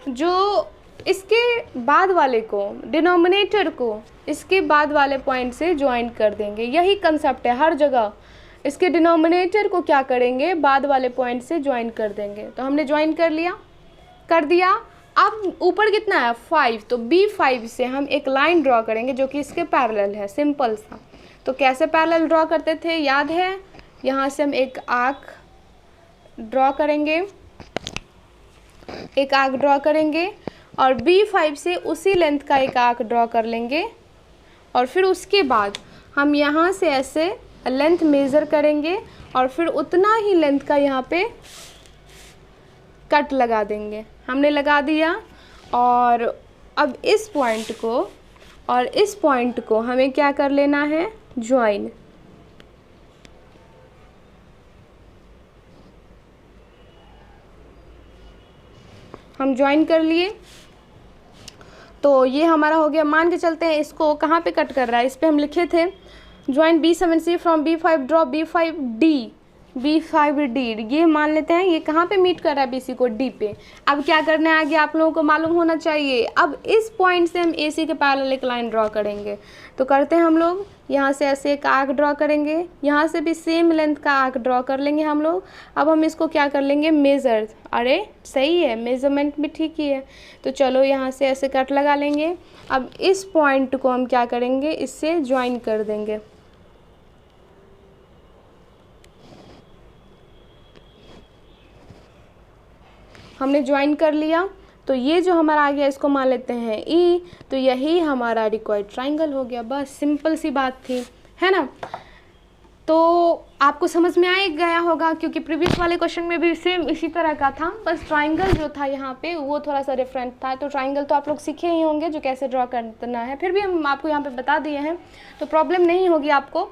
S1: जो इसके बाद वाले को, डिनोमिनेटर को इसके बाद वाले पॉइंट से ज्वाइन कर देंगे। यही कंसेप्ट है हर जगह। इसके डिनोमिनेटर को क्या करेंगे, बाद वाले पॉइंट से ज्वाइन कर देंगे। तो हमने ज्वाइन कर दिया। अब ऊपर कितना है 5, तो B5 से हम एक लाइन ड्रॉ करेंगे जो कि इसके पैरेलल है, सिंपल सा। तो कैसे पैरेलल ड्रॉ करते थे याद है, यहाँ से हम एक आर्क ड्रॉ करेंगे, और B5 से उसी लेंथ का एक आर्क ड्रॉ कर लेंगे और फिर उसके बाद हम यहाँ से ऐसे लेंथ मेज़र करेंगे और फिर उतना ही लेंथ का यहाँ पे कट लगा देंगे। हमने लगा दिया। और अब इस पॉइंट को और इस पॉइंट को हमें क्या कर लेना है, ज्वाइन। हम ज्वाइन कर लिए, तो ये हमारा हो गया। मान के चलते हैं इसको कहाँ पे कट कर रहा है, इस पे हम लिखे थे join B7C from B5 draw B5D। ये मान लेते हैं ये कहाँ पे मीट कर रहा है, BC को D पे। अब क्या करना है आगे आप लोगों को मालूम होना चाहिए। अब इस पॉइंट से हम AC के पैरेलल एक लाइन ड्रॉ करेंगे। तो करते हैं हम लोग, यहाँ से ऐसे एक आर्क ड्रॉ करेंगे, यहाँ से भी सेम लेंथ का आर्क ड्रॉ कर लेंगे हम लोग। अब हम इसको क्या कर लेंगे, मेज़र। अरे सही है, मेज़रमेंट भी ठीक ही है। तो चलो यहाँ से ऐसे कट लगा लेंगे। अब इस पॉइंट को हम क्या करेंगे, इससे ज्वाइन कर देंगे। हमने ज्वाइन कर लिया, तो ये जो हमारा आ गया इसको मान लेते हैं ई। तो यही हमारा रिक्वायर्ड ट्राइंगल हो गया। बस सिंपल सी बात थी, है ना। तो आपको समझ में आ गया होगा क्योंकि प्रीवियस वाले क्वेश्चन में भी सेम इसी तरह का था। बस ट्राइंगल जो था यहाँ पे वो थोड़ा सा डिफरेंट था। तो ट्राइंगल तो आप लोग सीखे ही होंगे जो कैसे ड्रॉ करना है, फिर भी हम आपको यहाँ पे बता दिए हैं तो प्रॉब्लम नहीं होगी आपको।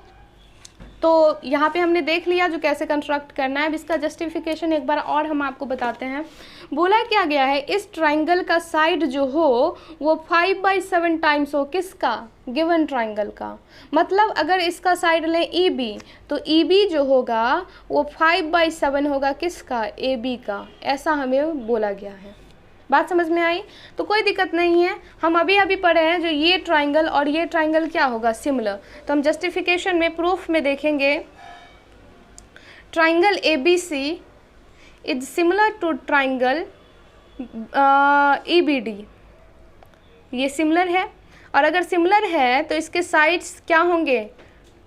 S1: तो यहाँ पे हमने देख लिया जो कैसे कंस्ट्रक्ट करना है। अब इसका जस्टिफिकेशन एक बार और हम आपको बताते हैं। बोला क्या गया है, इस ट्राइंगल का साइड जो हो वो 5/7 टाइम्स हो किसका, गिवन ट्राइंगल का। मतलब अगर इसका साइड लें EB, तो EB जो होगा वो 5/7 होगा किसका, AB का। ऐसा हमें बोला गया है। बात समझ में आई? तो कोई दिक्कत नहीं है। हम अभी पढ़े हैं जो ये ट्राइंगल और ये ट्राइंगल क्या होगा, सिमिलर। तो हम जस्टिफिकेशन में, प्रूफ में देखेंगे, triangle ABC is similar to triangle EBD। ये सिमिलर है, और अगर सिमिलर है तो इसके साइड्स क्या होंगे,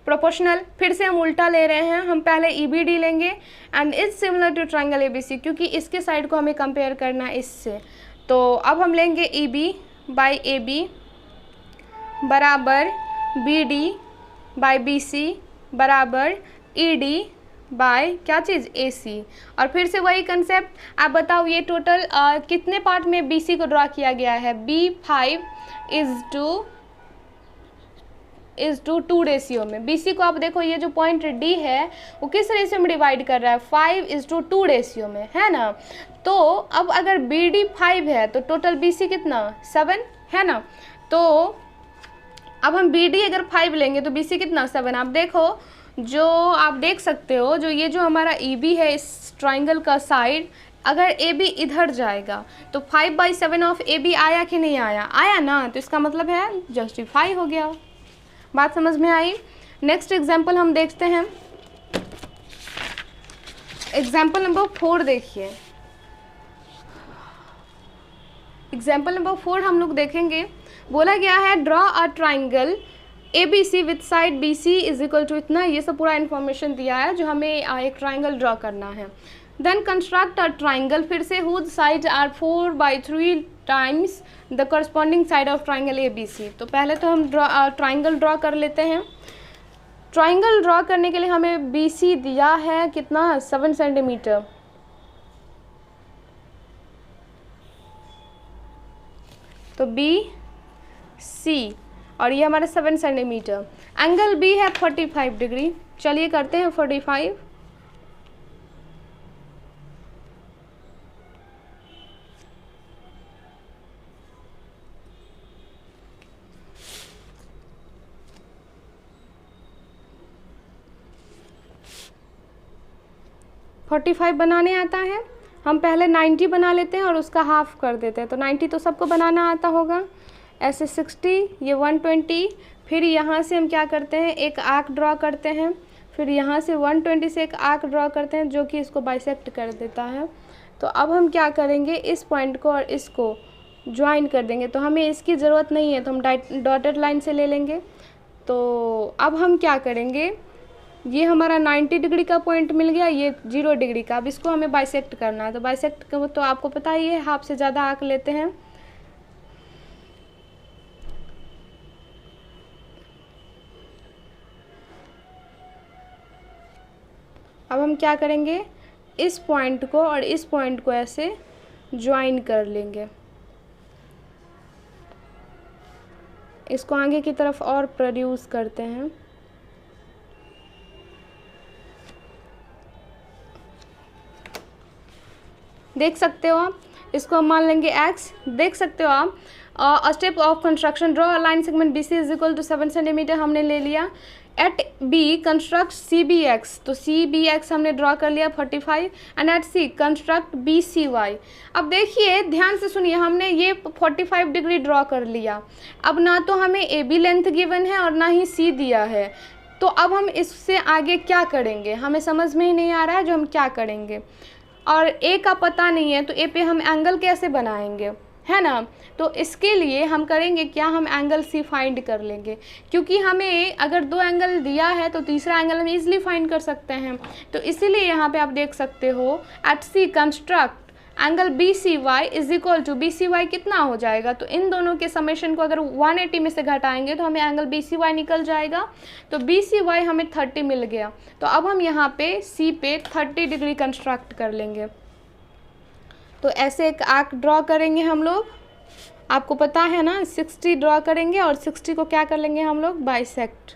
S1: प्रोपोर्शनल। फिर से हम उल्टा ले रहे हैं, हम पहले EBD लेंगे and is similar to triangle ABC, क्योंकि इसके साइड को हमें कंपेयर करना है इससे। तो अब हम लेंगे E B by A B बराबर B D by B C बराबर ई डी बाय क्या चीज़ ए सी। और फिर से वही कंसेप्ट, आप बताओ ये टोटल कितने पार्ट में बी सी को ड्रा किया गया है। B5 इज़ टू 2 रेशियो में। बी सी को आप देखो, ये जो पॉइंट डी है वो किस रेशियो में डिवाइड कर रहा है, 5:2 रेशियो में, है ना। तो अब अगर बी डी 5 है तो टोटल बी सी कितना, 7, है ना। तो अब हम बी डी अगर 5 लेंगे तो बी सी कितना, 7। आप देखो, जो आप देख सकते हो, जो ये जो हमारा ई बी है इस ट्राइंगल का साइड, अगर ए बी इधर जाएगा तो 5/7 ऑफ ए बी आया कि नहीं आया, आया ना, तो इसका मतलब है जस्टिफाई हो गया। बात समझ में आई। नेक्स्ट एग्जाम्पल हम देखते हैं, एग्जाम्पल नंबर 4 देखिए। एग्जाम्पल नंबर 4 हम लोग देखेंगे, बोला गया है draw a triangle A B C with side B C is equal to इतना, ये सब पूरा इन्फॉर्मेशन दिया है जो हमें एक ट्राइंगल ड्रॉ करना है। देन कंस्ट्रक्ट अ ट्राइंगल, फिर से whose side are 4/3 times the corresponding side of triangle A B C. तो पहले तो हम ट्राइंगल ड्रॉ कर लेते हैं। ट्राइंगल ड्रॉ करने के लिए हमें बी सी दिया है कितना, 7 सेंटीमीटर। तो बी सी और ये हमारा 7 सेंटीमीटर। एंगल बी है 45 डिग्री। चलिए करते हैं 45। बनाने आता है, हम पहले 90 बना लेते हैं और उसका हाफ कर देते हैं। तो 90 तो सबको बनाना आता होगा। ऐसे 60, ये 120। फिर यहाँ से हम क्या करते हैं, एक आर्क ड्रॉ करते हैं। फिर यहाँ से 120 से एक आर्क ड्रॉ करते हैं जो कि इसको बाइसेक्ट कर देता है। तो अब हम क्या करेंगे, इस पॉइंट को और इसको ज्वाइन कर देंगे। तो हमें इसकी ज़रूरत नहीं है, तो हम डॉटेड लाइन से ले लेंगे। तो अब हम क्या करेंगे, ये हमारा 90 डिग्री का पॉइंट मिल गया, ये 0 डिग्री का। अब इसको हमें बाइसेक्ट करना है। तो बाइसेक्ट का तो आपको पता ही है, हाफ से ज़्यादा आर्क लेते हैं। अब हम क्या करेंगे, इस पॉइंट को और इस पॉइंट को ऐसे ज्वाइन कर लेंगे। इसको आगे की तरफ और प्रोड्यूस करते हैं। देख सकते हो आप, इसको हम मान लेंगे x। देख सकते हो आप, a step of construction, draw a line segment B C is equal to 7 centimetre हमने ले लिया। At B construct C B X, तो सी बी एक्स हमने ड्रॉ कर लिया 45। And at C construct B C Y. अब देखिए, ध्यान से सुनिए, हमने ये 45 डिग्री ड्रॉ कर लिया। अब ना तो हमें ए बी लेंथ गिवन है और ना ही सी दिया है। तो अब हम इससे आगे क्या करेंगे, हमें समझ में ही नहीं आ रहा है जो हम क्या करेंगे। और ए का पता नहीं है तो ए पे हम एंगल कैसे बनाएंगे, है ना। तो इसके लिए हम करेंगे क्या, हम एंगल सी फाइंड कर लेंगे। क्योंकि हमें अगर 2 एंगल दिया है तो तीसरा एंगल हम इजीली फाइंड कर सकते हैं। तो इसीलिए यहाँ पे आप देख सकते हो, at C construct angle B C Y is equal to, B C Y कितना हो जाएगा, तो इन दोनों के समेशन को अगर 180 में से घटाएंगे तो हमें एंगल बी सी वाई निकल जाएगा। तो बी सी वाई हमें 30 मिल गया। तो अब हम यहाँ पे सी पे 30 डिग्री कंस्ट्रक्ट कर लेंगे। तो ऐसे एक आर्क ड्रॉ करेंगे हम लोग, आपको पता है ना, 60 ड्रॉ करेंगे और 60 को क्या कर लेंगे हम लोग, बाइसेक्ट।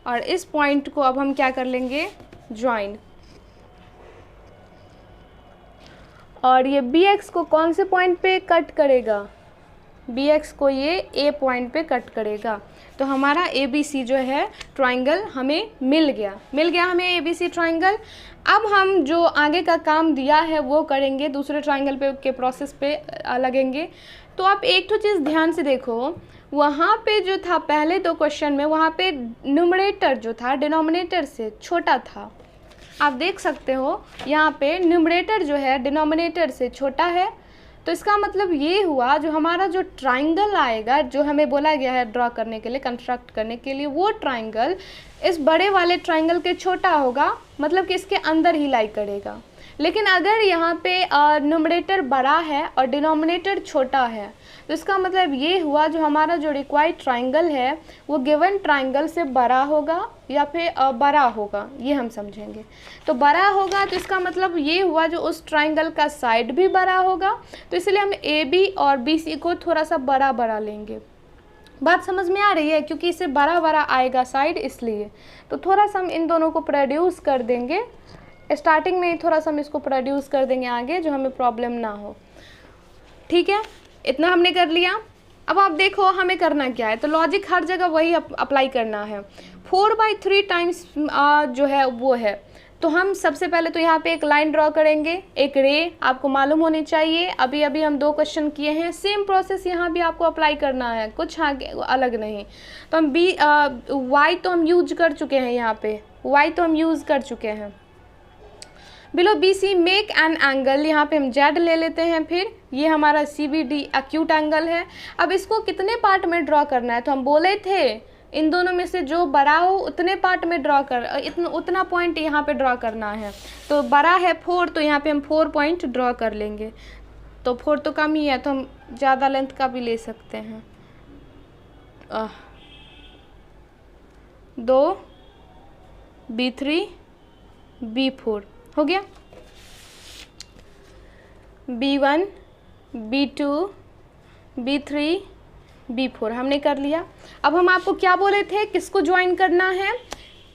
S1: और इस पॉइंट को अब हम क्या कर लेंगे, ज्वाइन। और ये बी एक्स को कौन से पॉइंट पे कट करेगा, बी एक्स को ये ए पॉइंट पे कट करेगा। तो हमारा ए बी सी जो है ट्राइंगल हमें मिल गया हमें ए बी सी ट्राइंगल। अब हम जो आगे का काम दिया है वो करेंगे, दूसरे ट्राइंगल पे के प्रोसेस पे लगेंगे। तो आप एक तो चीज़ ध्यान से देखो, वहाँ पे जो था पहले 2 क्वेश्चन में, वहाँ पे न्यूमरेटर जो था डिनोमिनेटर से छोटा था। आप देख सकते हो यहाँ पे न्यूमरेटर जो है डिनोमिनेटर से छोटा है। तो इसका मतलब ये हुआ, जो हमारा जो ट्राइंगल आएगा, जो हमें बोला गया है ड्रॉ करने के लिए, कंस्ट्रक्ट करने के लिए, वो ट्राइंगल इस बड़े वाले ट्राइंगल के छोटा होगा, मतलब कि इसके अंदर ही लाई करेगा। लेकिन अगर यहाँ पे न्यूमरेटर बड़ा है और डिनोमिनेटर छोटा है तो इसका मतलब ये हुआ जो हमारा जो रिक्वायर्ड ट्राइंगल है वो गिवन ट्राइंगल से बड़ा होगा या फिर बड़ा होगा, ये हम समझेंगे। तो बड़ा होगा तो इसका मतलब ये हुआ जो उस ट्राइंगल का साइड भी बड़ा होगा, तो इसलिए हम AB और BC को थोड़ा सा बड़ा बड़ा लेंगे। बात समझ में आ रही है? क्योंकि इससे बड़ा बड़ा आएगा साइड, इसलिए तो थोड़ा सा हम इन दोनों को प्रोड्यूस कर देंगे स्टार्टिंग में ही, थोड़ा सा हम इसको प्रोड्यूस कर देंगे आगे, जो हमें प्रॉब्लम ना हो। ठीक है, इतना हमने कर लिया। अब आप देखो हमें करना क्या है, तो लॉजिक हर जगह वही अप्लाई करना है। 4/3 टाइम्स जो है वो है, तो हम सबसे पहले तो यहाँ पे एक लाइन ड्रॉ करेंगे, एक रे आपको मालूम होनी चाहिए। अभी अभी हम 2 क्वेश्चन किए हैं, सेम प्रोसेस यहाँ भी आपको अप्लाई करना है, कुछ आगे अलग नहीं। तो हम वाई तो हम यूज कर चुके हैं, यहाँ पे वाई तो हम यूज़ कर चुके हैं। Below BC make an angle, यहाँ पे हम जेड ले लेते हैं, फिर ये हमारा CBD एक्यूट एंगल है। अब इसको कितने पार्ट में ड्रॉ करना है, तो हम बोले थे इन दोनों में से जो बड़ा हो उतने पार्ट में ड्रॉ उतना पॉइंट यहाँ पे ड्रॉ करना है। तो बड़ा है 4, तो यहाँ पे हम 4 पॉइंट ड्रॉ कर लेंगे। तो 4 तो कम ही है, तो हम ज़्यादा लेंथ का भी ले सकते हैं। 2 B3 B4 हो गया। B1 B2 B3 B4 हमने कर लिया। अब हम आपको क्या बोले थे, किसको ज्वाइन करना है?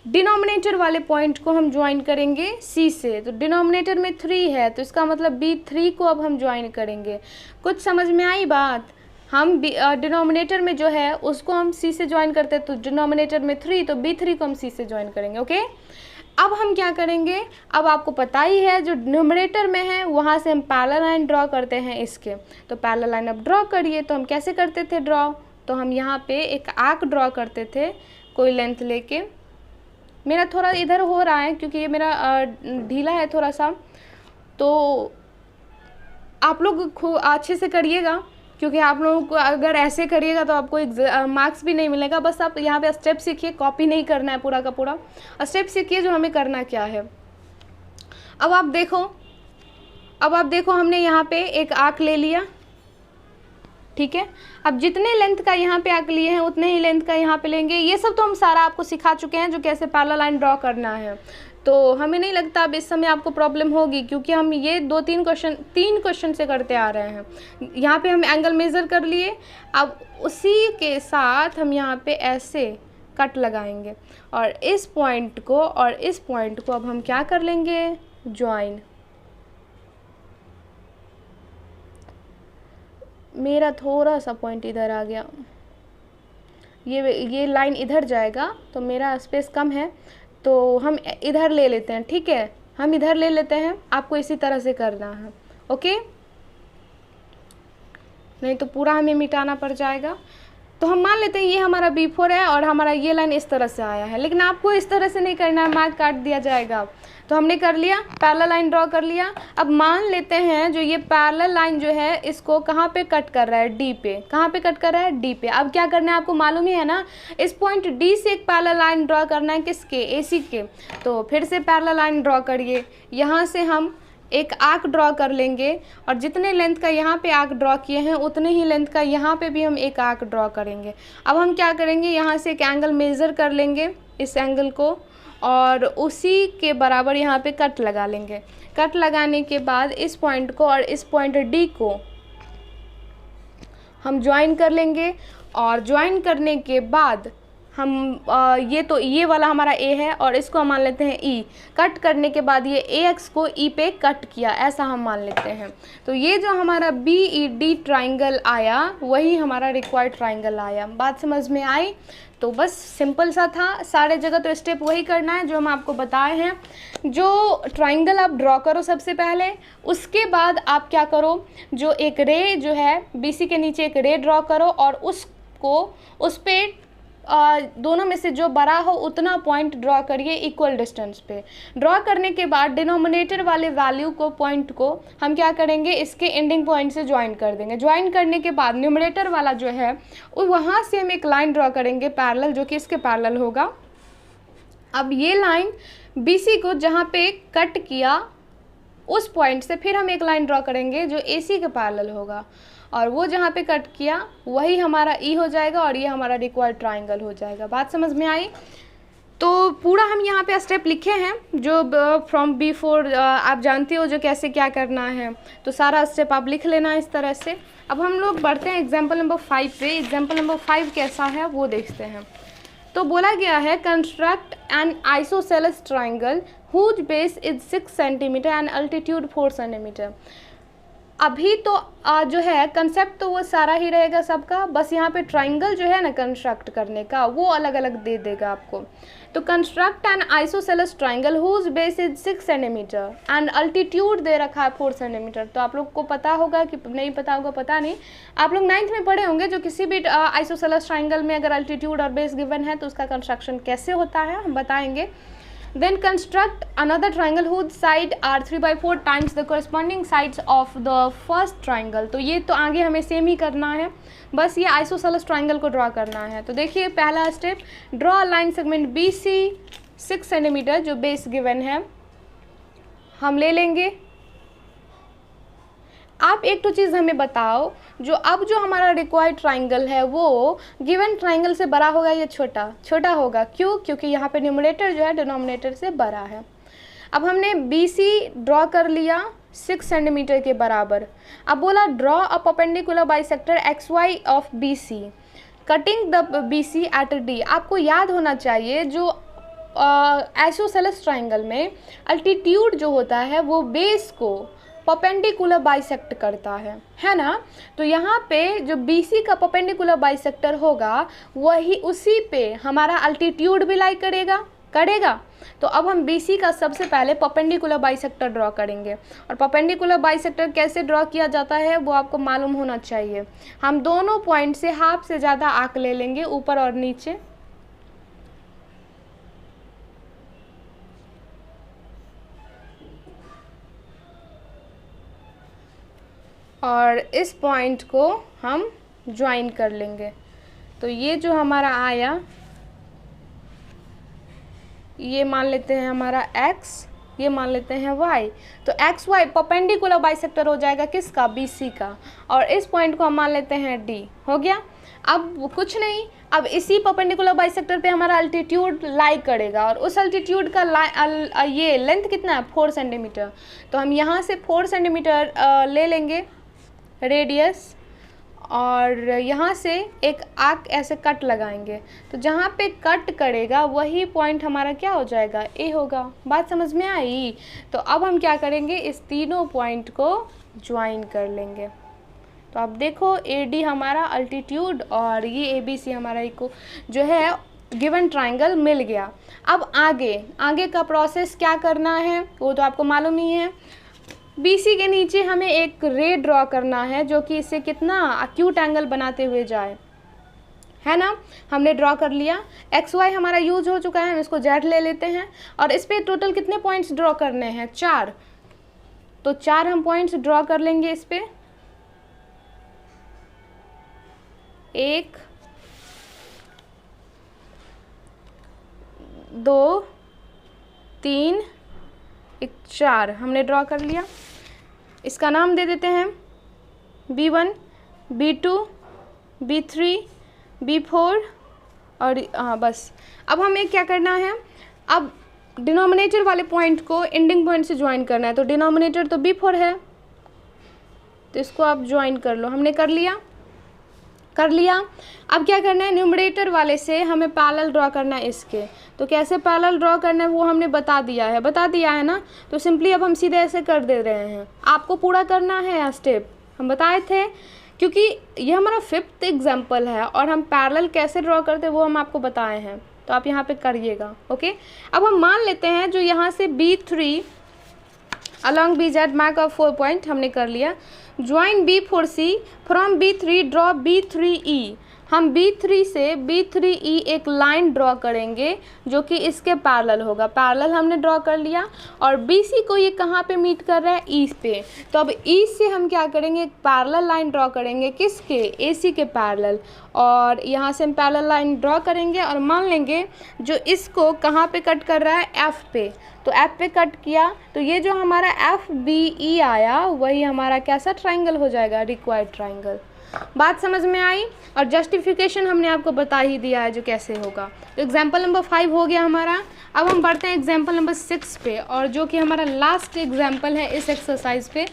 S1: डिनोमिनेटर वाले पॉइंट को हम ज्वाइन करेंगे C से। तो डिनोमिनेटर में 3 है, तो इसका मतलब B3 को अब हम ज्वाइन करेंगे। कुछ समझ में आई बात? हम डिनोमिनेटर में जो है उसको हम C से ज्वाइन करते हैं, तो डिनोमिनेटर में 3, तो B3 को हम C से ज्वाइन करेंगे। ओके, अब हम क्या करेंगे, अब आपको पता ही है जो न्यूमरेटर में है वहाँ से हम पैरेलल लाइन ड्रॉ करते हैं इसके। तो पैरेलल लाइन अब ड्रॉ करिए। तो हम कैसे करते थे ड्रॉ, तो हम यहाँ पे एक आर्क ड्रॉ करते थे कोई लेंथ लेके। मेरा थोड़ा इधर हो रहा है क्योंकि ये मेरा ढीला है थोड़ा सा, तो आप लोग अच्छे से करिएगा, क्योंकि आप लोगों को अगर ऐसे करिएगा तो आपको मार्क्स भी नहीं मिलेगा। बस आप यहाँ पे स्टेप सीखिए, कॉपी नहीं करना है पूरा का पूरा, स्टेप सीखिए जो हमें करना क्या है। अब आप देखो हमने यहाँ पे एक आर्क ले लिया, ठीक है। अब जितने लेंथ का यहाँ पे आर्क लिए हैं उतने ही लेंथ का यहाँ पे लेंगे। ये सब तो हम सारा आपको सिखा चुके हैं जो कैसे पैरेलल लाइन ड्रॉ करना है, तो हमें नहीं लगता अब इस समय आपको प्रॉब्लम होगी, क्योंकि हम ये 3 क्वेश्चन से करते आ रहे हैं। यहाँ पे हम एंगल मेज़र कर लिए, अब उसी के साथ हम यहाँ पे ऐसे कट लगाएंगे और इस पॉइंट को अब हम क्या कर लेंगे, ज्वाइन। मेरा थोड़ा सा पॉइंट इधर आ गया, ये लाइन इधर जाएगा तो मेरा स्पेस कम है, तो हम इधर ले लेते हैं। ठीक है, हम इधर ले लेते हैं, आपको इसी तरह से करना है। ओके, नहीं तो पूरा हमें मिटाना पड़ जाएगा। तो हम मान लेते हैं ये हमारा B4 है और हमारा ये लाइन इस तरह से आया है, लेकिन आपको इस तरह से नहीं करना है, मार्क काट दिया जाएगा। तो हमने कर लिया, पैरेलल लाइन ड्रॉ कर लिया। अब मान लेते हैं जो ये पैरेलल लाइन जो है इसको कहाँ पे कट कर रहा है, D पे। कहाँ पे कट कर रहा है, D पे। अब क्या करना है आपको मालूम ही है ना, इस पॉइंट D से एक पैरेलल लाइन ड्रॉ करना है, किसके, AC के। तो फिर से पैरेलल लाइन ड्रॉ करिए, यहाँ से हम एक आर्क ड्रॉ कर लेंगे और जितने लेंथ का यहाँ पे आर्क ड्रॉ किए हैं उतने ही लेंथ का यहाँ पे भी हम एक आर्क ड्रॉ करेंगे। अब हम क्या करेंगे, यहाँ से एक एंगल मेज़र कर लेंगे इस एंगल को और उसी के बराबर यहाँ पे कट लगा लेंगे। कट लगाने के बाद इस पॉइंट को और इस पॉइंट D को हम ज्वाइन कर लेंगे और ज्वाइन करने के बाद हम ये वाला हमारा A है और इसको हम मान लेते हैं E। कट करने के बाद ये AX को E पे कट किया, ऐसा हम मान लेते हैं। तो ये जो हमारा BED ट्राइंगल आया वही हमारा रिक्वायर्ड ट्राइंगल आया। बात समझ में आई? तो बस सिंपल सा था, सारे जगह तो स्टेप वही करना है जो हम आपको बताए हैं। जो ट्राइंगल आप ड्रॉ करो सबसे पहले, उसके बाद आप क्या करो, जो एक रे जो है BC के नीचे एक रे ड्रॉ करो और उसको उस पर दोनों में से जो बड़ा हो उतना पॉइंट ड्रॉ करिए इक्वल डिस्टेंस पे। ड्रॉ करने के बाद डिनोमिनेटर वाले वैल्यू को, पॉइंट को हम क्या करेंगे, इसके एंडिंग पॉइंट से ज्वाइन कर देंगे। ज्वाइन करने के बाद न्यूमरेटर वाला जो है वहाँ से हम एक लाइन ड्रॉ करेंगे पैरेलल, जो कि इसके पैरेलल होगा। अब ये लाइन BC को जहाँ पे कट किया उस पॉइंट से फिर हम एक लाइन ड्रॉ करेंगे जो AC के पैरेलल होगा, और वो जहाँ पे कट किया वही हमारा E हो जाएगा और ये हमारा रिक्वायर्ड ट्राइंगल हो जाएगा। बात समझ में आई? तो पूरा हम यहाँ पे स्टेप लिखे हैं जो फ्रॉम B4 आप जानते हो जो कैसे क्या करना है, तो सारा स्टेप आप लिख लेना इस तरह से। अब हम लोग बढ़ते हैं एग्जाम्पल नंबर 5 पे। एग्जाम्पल नंबर 5 कैसा है वो देखते हैं। तो बोला गया है construct an isosceles triangle whose base is 6 centimetre and altitude 4 centimetre. अभी तो जो है कंसेप्ट तो वो सारा ही रहेगा सबका, बस यहाँ पे ट्राइंगल जो है ना कंस्ट्रक्ट करने का वो अलग अलग दे देगा आपको। तो construct an isosceles triangle whose base is 6 centimetre and altitude दे रखा है 4 सेंटीमीटर। तो आप लोग को पता होगा कि नहीं पता होगा पता नहीं, आप लोग 9th में पढ़े होंगे जो किसी भी आइसोसेलेस ट्राइंगल में अगर अल्टीट्यूड और बेस गिवन है तो उसका कंस्ट्रक्शन कैसे होता है हम बताएंगे। Then construct another triangle whose side are 3/4 times the corresponding sides of the first triangle। तो ये तो आगे हमें सेम ही करना है, बस ये आइसोसेलेस ट्राइंगल को ड्रॉ करना है। तो देखिए पहला step, draw line segment BC 6 centimetre जो बेस गिवन है हम ले लेंगे। आप एक तो चीज़ हमें बताओ, जो अब जो हमारा रिक्वायर्ड ट्राइंगल है वो गिवन ट्राइंगल से बड़ा होगा या छोटा? छोटा होगा। क्यों? क्योंकि यहाँ पे न्यूमरेटर जो है डिनोमिनेटर से बड़ा है। अब हमने BC ड्रॉ कर लिया 6 सेंटीमीटर के बराबर। अब बोला draw a perpendicular bisector XY of BC cutting the BC at D। आपको याद होना चाहिए जो आइसोसेलेस ट्राइंगल में अल्टीट्यूड जो होता है वो बेस को परपेंडिकुलर बाइसेक्ट करता है ना। तो यहाँ पे जो BC का परपेंडिकुलर बाइसेक्टर होगा वही उसी पे हमारा अल्टीट्यूड भी लाई करेगा। तो अब हम BC का सबसे पहले परपेंडिकुलर बाइसेक्टर ड्रॉ करेंगे, और परपेंडिकुलर बाइसेक्टर कैसे ड्रॉ किया जाता है वो आपको मालूम होना चाहिए। हम दोनों पॉइंट से हाफ से ज़्यादा आर्क ले लेंगे ऊपर और नीचे, और इस पॉइंट को हम ज्वाइन कर लेंगे। तो ये जो हमारा आया ये मान लेते हैं हमारा x, ये मान लेते हैं y। तो XY परपेंडिकुलर बाइसेक्टर हो जाएगा किसका? BC का। और इस पॉइंट को हम मान लेते हैं D। हो गया। अब कुछ नहीं, अब इसी परपेंडिकुलर बाइसेक्टर पे हमारा अल्टीट्यूड लाई करेगा, और उस अल्टीट्यूड का ये लेंथ कितना है? 4 सेंटीमीटर। तो हम यहाँ से 4 सेंटीमीटर ले लेंगे रेडियस, और यहाँ से एक आर्क ऐसे कट लगाएंगे। तो जहाँ पे कट करेगा वही पॉइंट हमारा क्या हो जाएगा? A होगा। बात समझ में आई? तो अब हम क्या करेंगे, इस तीनों पॉइंट को ज्वाइन कर लेंगे। तो अब देखो AD हमारा अल्टीट्यूड और ये ABC हमारा इको जो है गिवन ट्राइंगल मिल गया। अब आगे का प्रोसेस क्या करना है वो तो आपको मालूम ही है। BC के नीचे हमें एक रे ड्रॉ करना है जो कि इसे कितना एक्यूट एंगल बनाते हुए जाए, है ना। हमने ड्रॉ कर लिया। XY हमारा यूज हो चुका है, हम इसको Z ले लेते हैं, और इस पे टोटल कितने पॉइंट्स ड्रॉ करने हैं? 4। तो 4 हम पॉइंट्स ड्रॉ कर लेंगे इस पे। 1 2 3 4 हमने ड्रॉ कर लिया। इसका नाम दे देते हैं B1 B2 B3 B4 और बस। अब हमें क्या करना है, अब डिनोमिनेटर वाले पॉइंट को एंडिंग पॉइंट से ज्वाइन करना है। तो डिनोमिनेटर तो B4 है, तो इसको आप ज्वाइन कर लो। हमने कर लिया। अब क्या करना है, न्यूमरेटर वाले से हमें पैरेलल ड्रॉ करना है इसके। तो कैसे पैरेलल ड्रॉ करना है वो हमने बता दिया है ना। तो सिंपली अब हम सीधे ऐसे कर दे रहे हैं, आपको पूरा करना है स्टेप हम बताए थे, क्योंकि ये हमारा 5th एग्जाम्पल है और हम पैरेलल कैसे ड्रॉ करते हैं वो हम आपको बताए हैं। तो आप यहाँ पे करिएगा। ओके, अब हम मान लेते हैं जो यहाँ से B3 along BZ mark of 4 point हमने कर लिया। Join B4C from B3 draw B3E। हम B3 से B3E एक लाइन ड्रॉ करेंगे जो कि इसके पैरेलल होगा। पैरेलल हमने ड्रॉ कर लिया और BC को ये कहाँ पे मीट कर रहा है, E पे। तो अब E से हम क्या करेंगे, एक पैरेलल लाइन ड्रॉ करेंगे, किसके, AC के पैरेलल। और यहाँ से हम पैरेलल लाइन ड्रॉ करेंगे और मान लेंगे जो इसको कहाँ पे कट कर रहा है, F पे। तो F पे कट किया तो ये जो हमारा FBE आया वही हमारा कैसा ट्राइंगल हो जाएगा, रिक्वायर्ड ट्राइंगल। बात समझ में आई। और जस्टिफिकेशन हमने आपको बता ही दिया है जो कैसे होगा। तो एग्जाम्पल नंबर 5 हो गया हमारा। अब हम बढ़ते हैं एग्जाम्पल नंबर 6 पे, और जो कि हमारा लास्ट एग्जाम्पल है इस एक्सरसाइज पे।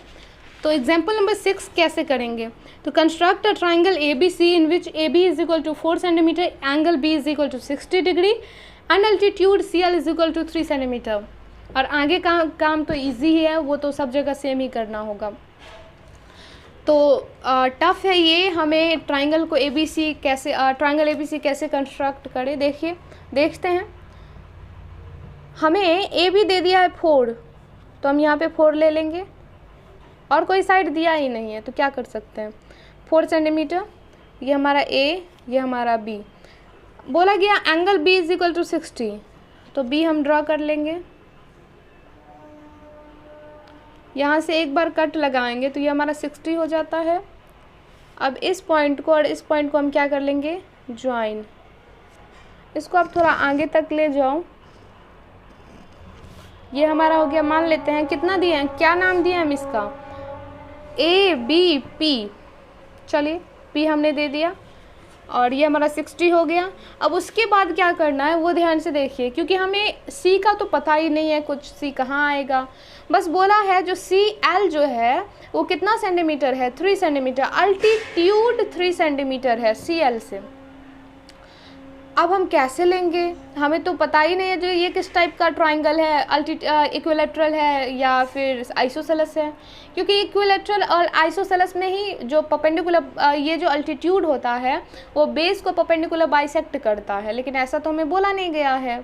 S1: तो एग्जाम्पल नंबर 6 कैसे करेंगे, तो construct a triangle ABC in which AB is equal to 4 centimetre, angle B is equal to 60 degree and altitude CL is equal to 3 centimetre. और आगे का काम तो ईजी ही है, वो तो सब जगह सेम ही करना होगा। तो टफ है ये, हमें ट्राइंगल को ABC कैसे ट्राइंगल ABC कैसे कंस्ट्रक्ट करें, देखते हैं। हमें AB दे दिया है 4, तो हम यहाँ पे 4 ले लेंगे और कोई साइड दिया ही नहीं है तो क्या कर सकते हैं, 4 सेंटीमीटर, ये हमारा A, ये हमारा B। बोला गया angle B is equal to 60, तो B हम ड्रॉ कर लेंगे। यहाँ से एक बार कट लगाएंगे तो ये हमारा 60 हो जाता है। अब इस पॉइंट को और इस पॉइंट को हम क्या कर लेंगे, ज्वाइन। इसको आप थोड़ा आगे तक ले जाओ, ये हमारा हो गया। मान लेते हैं कितना दिए हैं, क्या नाम दिया हम इसका, ABP। चलिए P हमने दे दिया और ये हमारा 60 हो गया। अब उसके बाद क्या करना है वो ध्यान से देखिए, क्योंकि हमें C का तो पता ही नहीं है कुछ, C कहाँ आएगा। बस बोला है जो CL जो है वो कितना सेंटीमीटर है, 3 सेंटीमीटर, अल्टीट्यूड 3 सेंटीमीटर है CL से। अब हम कैसे लेंगे, हमें तो पता ही नहीं है जो ये किस टाइप का ट्राइंगल है, इक्विलैटरल है या फिर आइसोसेलेस है। क्योंकि इक्विलैटरल और आइसोसेलेस में ही जो परपेंडिकुलर ये जो अल्टीट्यूड होता है वो बेस को परपेंडिकुलर बाइसेक्ट करता है, लेकिन ऐसा तो हमें बोला नहीं गया है।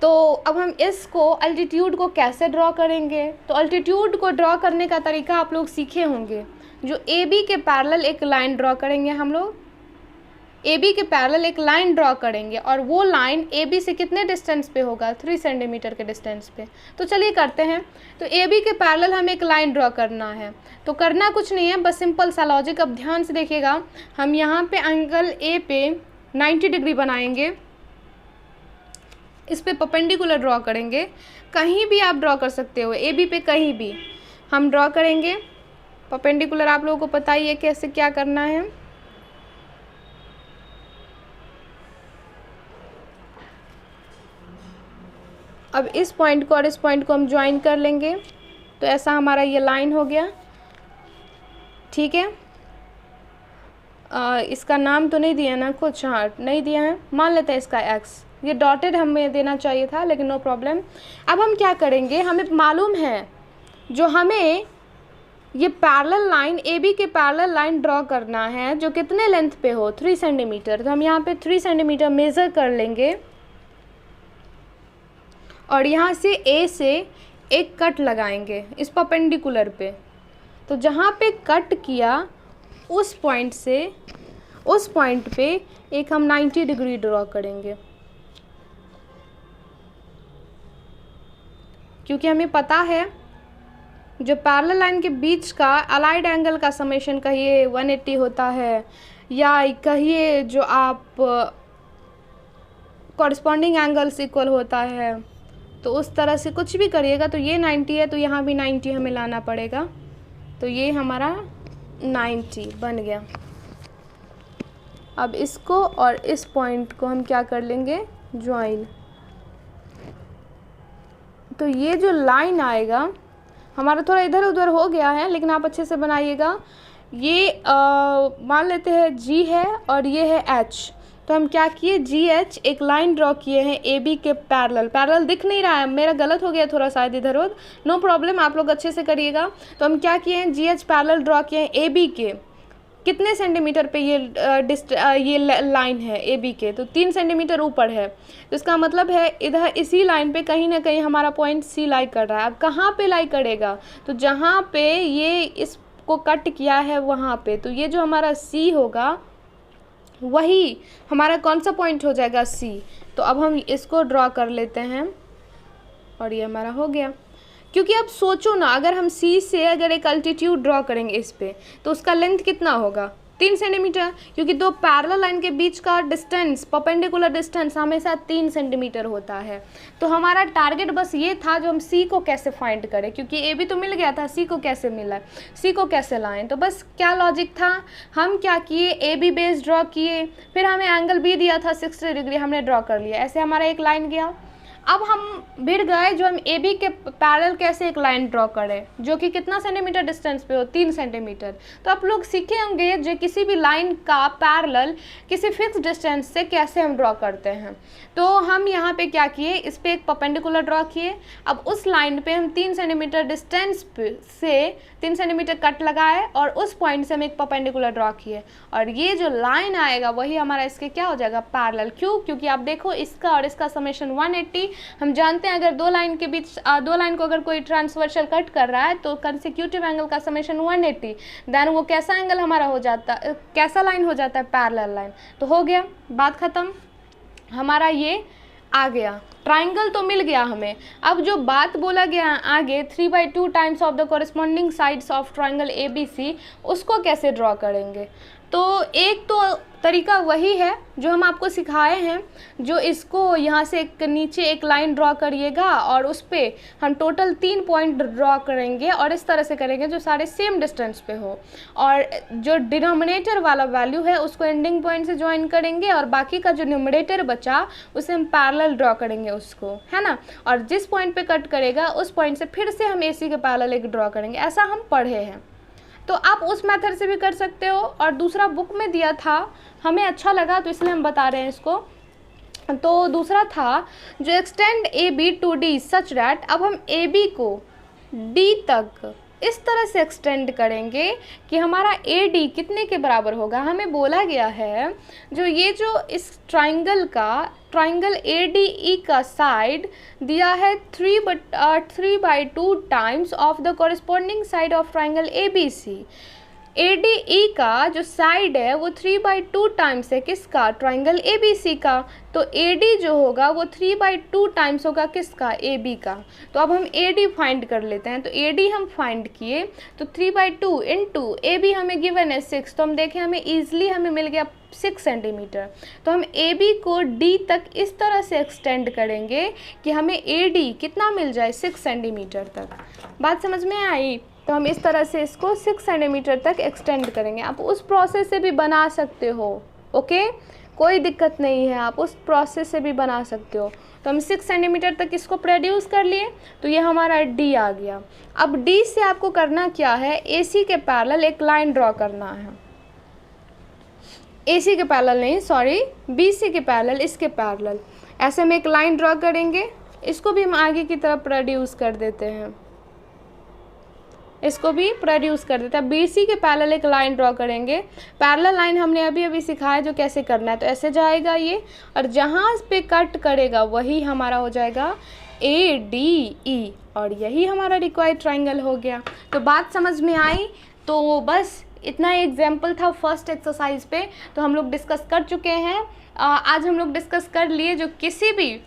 S1: तो अब हम इसको अल्टीट्यूड को कैसे ड्रॉ करेंगे, तो अल्टीट्यूड को ड्रॉ करने का तरीका आप लोग सीखे होंगे। जो AB के पैरेलल एक लाइन ड्रॉ करेंगे, हम लोग AB के पैरेलल एक लाइन ड्रॉ करेंगे और वो लाइन AB से कितने डिस्टेंस पे होगा, 3 सेंटीमीटर के डिस्टेंस पे। तो चलिए करते हैं। तो AB के पैरेलल हमें एक लाइन ड्रॉ करना है, तो करना कुछ नहीं है, बस सिंपल सा लॉजिक। अब ध्यान से देखिएगा, हम यहाँ पे एंगल A पे 90 डिग्री बनाएंगे, इस पे परपेंडिकुलर ड्रॉ करेंगे। कहीं भी आप ड्रॉ कर सकते हो, AB पे कहीं भी हम ड्रॉ करेंगे परपेंडिकुलर। आप लोगों को पता ही है कैसे क्या करना है। अब इस पॉइंट को और इस पॉइंट को हम ज्वाइन कर लेंगे, तो ऐसा हमारा ये लाइन हो गया, ठीक है। इसका नाम तो नहीं दिया ना कुछ, हाँ नहीं दिया है, मान लेते हैं इसका X। ये डॉटेड हमें देना चाहिए था लेकिन नो प्रॉब्लम। अब हम क्या करेंगे, हमें मालूम है जो हमें ये पैरेलल लाइन AB के पैरेलल लाइन ड्रॉ करना है जो कितने लेंथ पे हो, 3 सेंटीमीटर। तो हम यहाँ पे 3 सेंटीमीटर मेज़र कर लेंगे और यहाँ से A से एक कट लगाएंगे इस परपेंडिकुलर पे। तो जहाँ पे कट किया उस पॉइंट से उस पॉइंट पे एक हम 90 डिग्री ड्रॉ करेंगे, क्योंकि हमें पता है जो पैरेलल लाइन के बीच का अलाइड एंगल का समेशन कहिए 180 होता है, या कहिए जो आप कॉरस्पॉन्डिंग एंगल्स इक्वल होता है। तो उस तरह से कुछ भी करिएगा तो ये 90 है तो यहाँ भी 90 हमें लाना पड़ेगा। तो ये हमारा 90 बन गया। अब इसको और इस पॉइंट को हम क्या कर लेंगे, ज्वाइन। तो ये जो लाइन आएगा हमारा थोड़ा इधर उधर हो गया है, लेकिन आप अच्छे से बनाइएगा। ये मान लेते हैं G है और ये है H। तो हम क्या किए, GH एक लाइन ड्रॉ किए हैं AB के पैरेलल दिख नहीं रहा है, मेरा गलत हो गया थोड़ा शायद इधर उधर, नो प्रॉब्लम, आप लोग अच्छे से करिएगा। तो हम क्या किए हैं, GH पैरेलल ड्रॉ किए हैं AB के कितने सेंटीमीटर पे ये लाइन है AB के, तो 3 सेंटीमीटर ऊपर है। तो इसका मतलब है इधर इसी लाइन पे कहीं ना कहीं हमारा पॉइंट C लाई कर रहा है। अब कहाँ पे लाई करेगा, तो जहाँ पे ये इसको कट किया है वहाँ पे। तो ये जो हमारा C होगा वही हमारा कौन सा पॉइंट हो जाएगा, सी। तो अब हम इसको ड्रॉ कर लेते हैं और ये हमारा हो गया। क्योंकि अब सोचो ना, अगर हम सी से अगर एक अल्टीट्यूड ड्रॉ करेंगे इस पे, तो उसका लेंथ कितना होगा, 3 सेंटीमीटर, क्योंकि दो पैरेलल लाइन के बीच का डिस्टेंस, परपेंडिकुलर डिस्टेंस हमेशा 3 सेंटीमीटर होता है। तो हमारा टारगेट बस ये था जो हम सी को कैसे फाइंड करें, क्योंकि ए भी तो मिल गया था, सी को कैसे मिला, सी को कैसे लाएं। तो बस क्या लॉजिक था, हम क्या किए, ए बी बेस ड्रॉ किए, फिर हमें एंगल बी दिया था 60 डिग्री, हमने ड्रॉ कर लिया, ऐसे हमारा एक लाइन गया। अब हम भिड़ गए जो हम ए बी के पैरेलल कैसे एक लाइन ड्रॉ करें, जो कि कितना सेंटीमीटर डिस्टेंस पे हो, 3 सेंटीमीटर। तो आप लोग सीखे होंगे जो किसी भी लाइन का पैरेलल किसी फिक्स डिस्टेंस से कैसे हम ड्रॉ करते हैं। तो हम यहाँ पे क्या किए, इस पे एक परपेंडिकुलर ड्रॉ किए। अब उस लाइन पे हम 3 सेंटीमीटर डिस्टेंस से 3 सेंटीमीटर कट लगाए और उस पॉइंट से हम एक परपेंडिकुलर ड्रॉ किए, और ये जो लाइन आएगा वही हमारा इसके क्या हो जाएगा, पैरेलल। क्यों, क्योंकि आप देखो इसका और इसका समेशन 180। हम जानते हैं अगर दो लाइन के बीच दो लाइन को अगर कोई ट्रांसवर्सल कट कर रहा है तो कंसेक्यूटिव एंगल का समेशन 180, देन वो कैसा एंगल हमारा हो जाता है, कैसा लाइन हो जाता है, पैरेलल लाइन। तो हो गया, बात खत्म, हमारा ये आ गया, ट्राइंगल तो मिल गया हमें। अब जो बात बोला गया आगे 3/2 times of the corresponding sides of triangle ABC, उसको कैसे ड्रॉ करेंगे। तो एक तो तरीका वही है जो हम आपको सिखाए हैं, जो इसको यहाँ से एक नीचे एक लाइन ड्रॉ करिएगा और उस पर हम टोटल 3 पॉइंट ड्रॉ करेंगे, और इस तरह से करेंगे जो सारे सेम डिस्टेंस पे हो, और जो डिनोमिनेटर वाला वैल्यू है उसको एंडिंग पॉइंट से ज्वाइन करेंगे, और बाकी का जो न्यूमरेटर बचा उसे हम पैरेलल ड्रॉ करेंगे उसको, है ना। और जिस पॉइंट पे कट करेगा उस पॉइंट से फिर से हम AC के पैरेलल एक ड्रॉ करेंगे, ऐसा हम पढ़े हैं। तो आप उस मेथड से भी कर सकते हो, और दूसरा बुक में दिया था, हमें अच्छा लगा तो इसलिए हम बता रहे हैं इसको। तो दूसरा था जो extend AB to D such that, अब हम AB को D तक इस तरह से एक्सटेंड करेंगे कि हमारा AD कितने के बराबर होगा। हमें बोला गया है जो ये जो इस ट्राइंगल ADE का साइड दिया है 3/2 times of the corresponding side of triangle ABC। ADE का जो साइड है वो 3/2 टाइम्स है किसका, ट्राइंगल ABC का। तो AD जो होगा वो 3/2 टाइम्स होगा किसका, AB का। तो अब हम AD फाइंड कर लेते हैं। तो AD हम फाइंड किए, तो 3/2 इंटू AB हमें गिवन है 6, तो हम देखें हमें ईजिली हमें मिल गया 6 सेंटीमीटर। तो हम AB को D तक इस तरह से एक्सटेंड करेंगे कि हमें AD कितना मिल जाए, 6 सेंटीमीटर तक। बात समझ में आई। तो हम इस तरह से इसको 6 सेंटीमीटर तक एक्सटेंड करेंगे। आप उस प्रोसेस से भी बना सकते हो, ओके, कोई दिक्कत नहीं है, आप उस प्रोसेस से भी बना सकते हो। तो हम 6 सेंटीमीटर तक इसको प्रोड्यूस कर लिए, तो ये हमारा D आ गया। अब D से आपको करना क्या है, AC के पैरेलल एक लाइन ड्रॉ करना है। AC के पैरेलल नहीं, सॉरी, BC के पैरेलल, इसके पैरेलल ऐसे में एक लाइन ड्रॉ करेंगे। इसको भी हम आगे की तरफ प्रोड्यूस कर देते हैं, इसको भी प्रोड्यूस कर देता है। BC के पैरेलल एक लाइन ड्रॉ करेंगे। पैरेलल लाइन हमने अभी सिखाया जो कैसे करना है। तो ऐसे जाएगा ये, और जहाँ पे कट करेगा वही हमारा हो जाएगा ADE, और यही हमारा रिक्वायर्ड ट्राइंगल हो गया। तो बात समझ में आई। तो बस इतना एग्जाम्पल था फर्स्ट एक्सरसाइज पे, तो हम लोग डिस्कस कर चुके हैं। आज हम लोग डिस्कस कर लिए जो किसी भी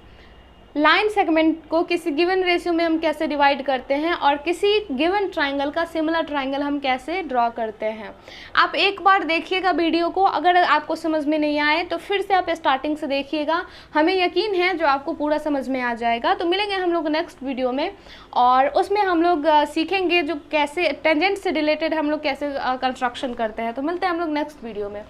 S1: लाइन सेगमेंट को किसी गिवन रेशियो में हम कैसे डिवाइड करते हैं, और किसी गिवन ट्राइंगल का सिमिलर ट्राइंगल हम कैसे ड्रॉ करते हैं। आप एक बार देखिएगा वीडियो को, अगर आपको समझ में नहीं आए तो फिर से आप स्टार्टिंग से देखिएगा। हमें यकीन है जो आपको पूरा समझ में आ जाएगा। तो मिलेंगे हम लोग नेक्स्ट वीडियो में, और उसमें हम लोग सीखेंगे जो कैसे टेंजेंट से रिलेटेड हम लोग कैसे कंस्ट्रक्शन करते हैं। तो मिलते हैं हम लोग नेक्स्ट वीडियो में।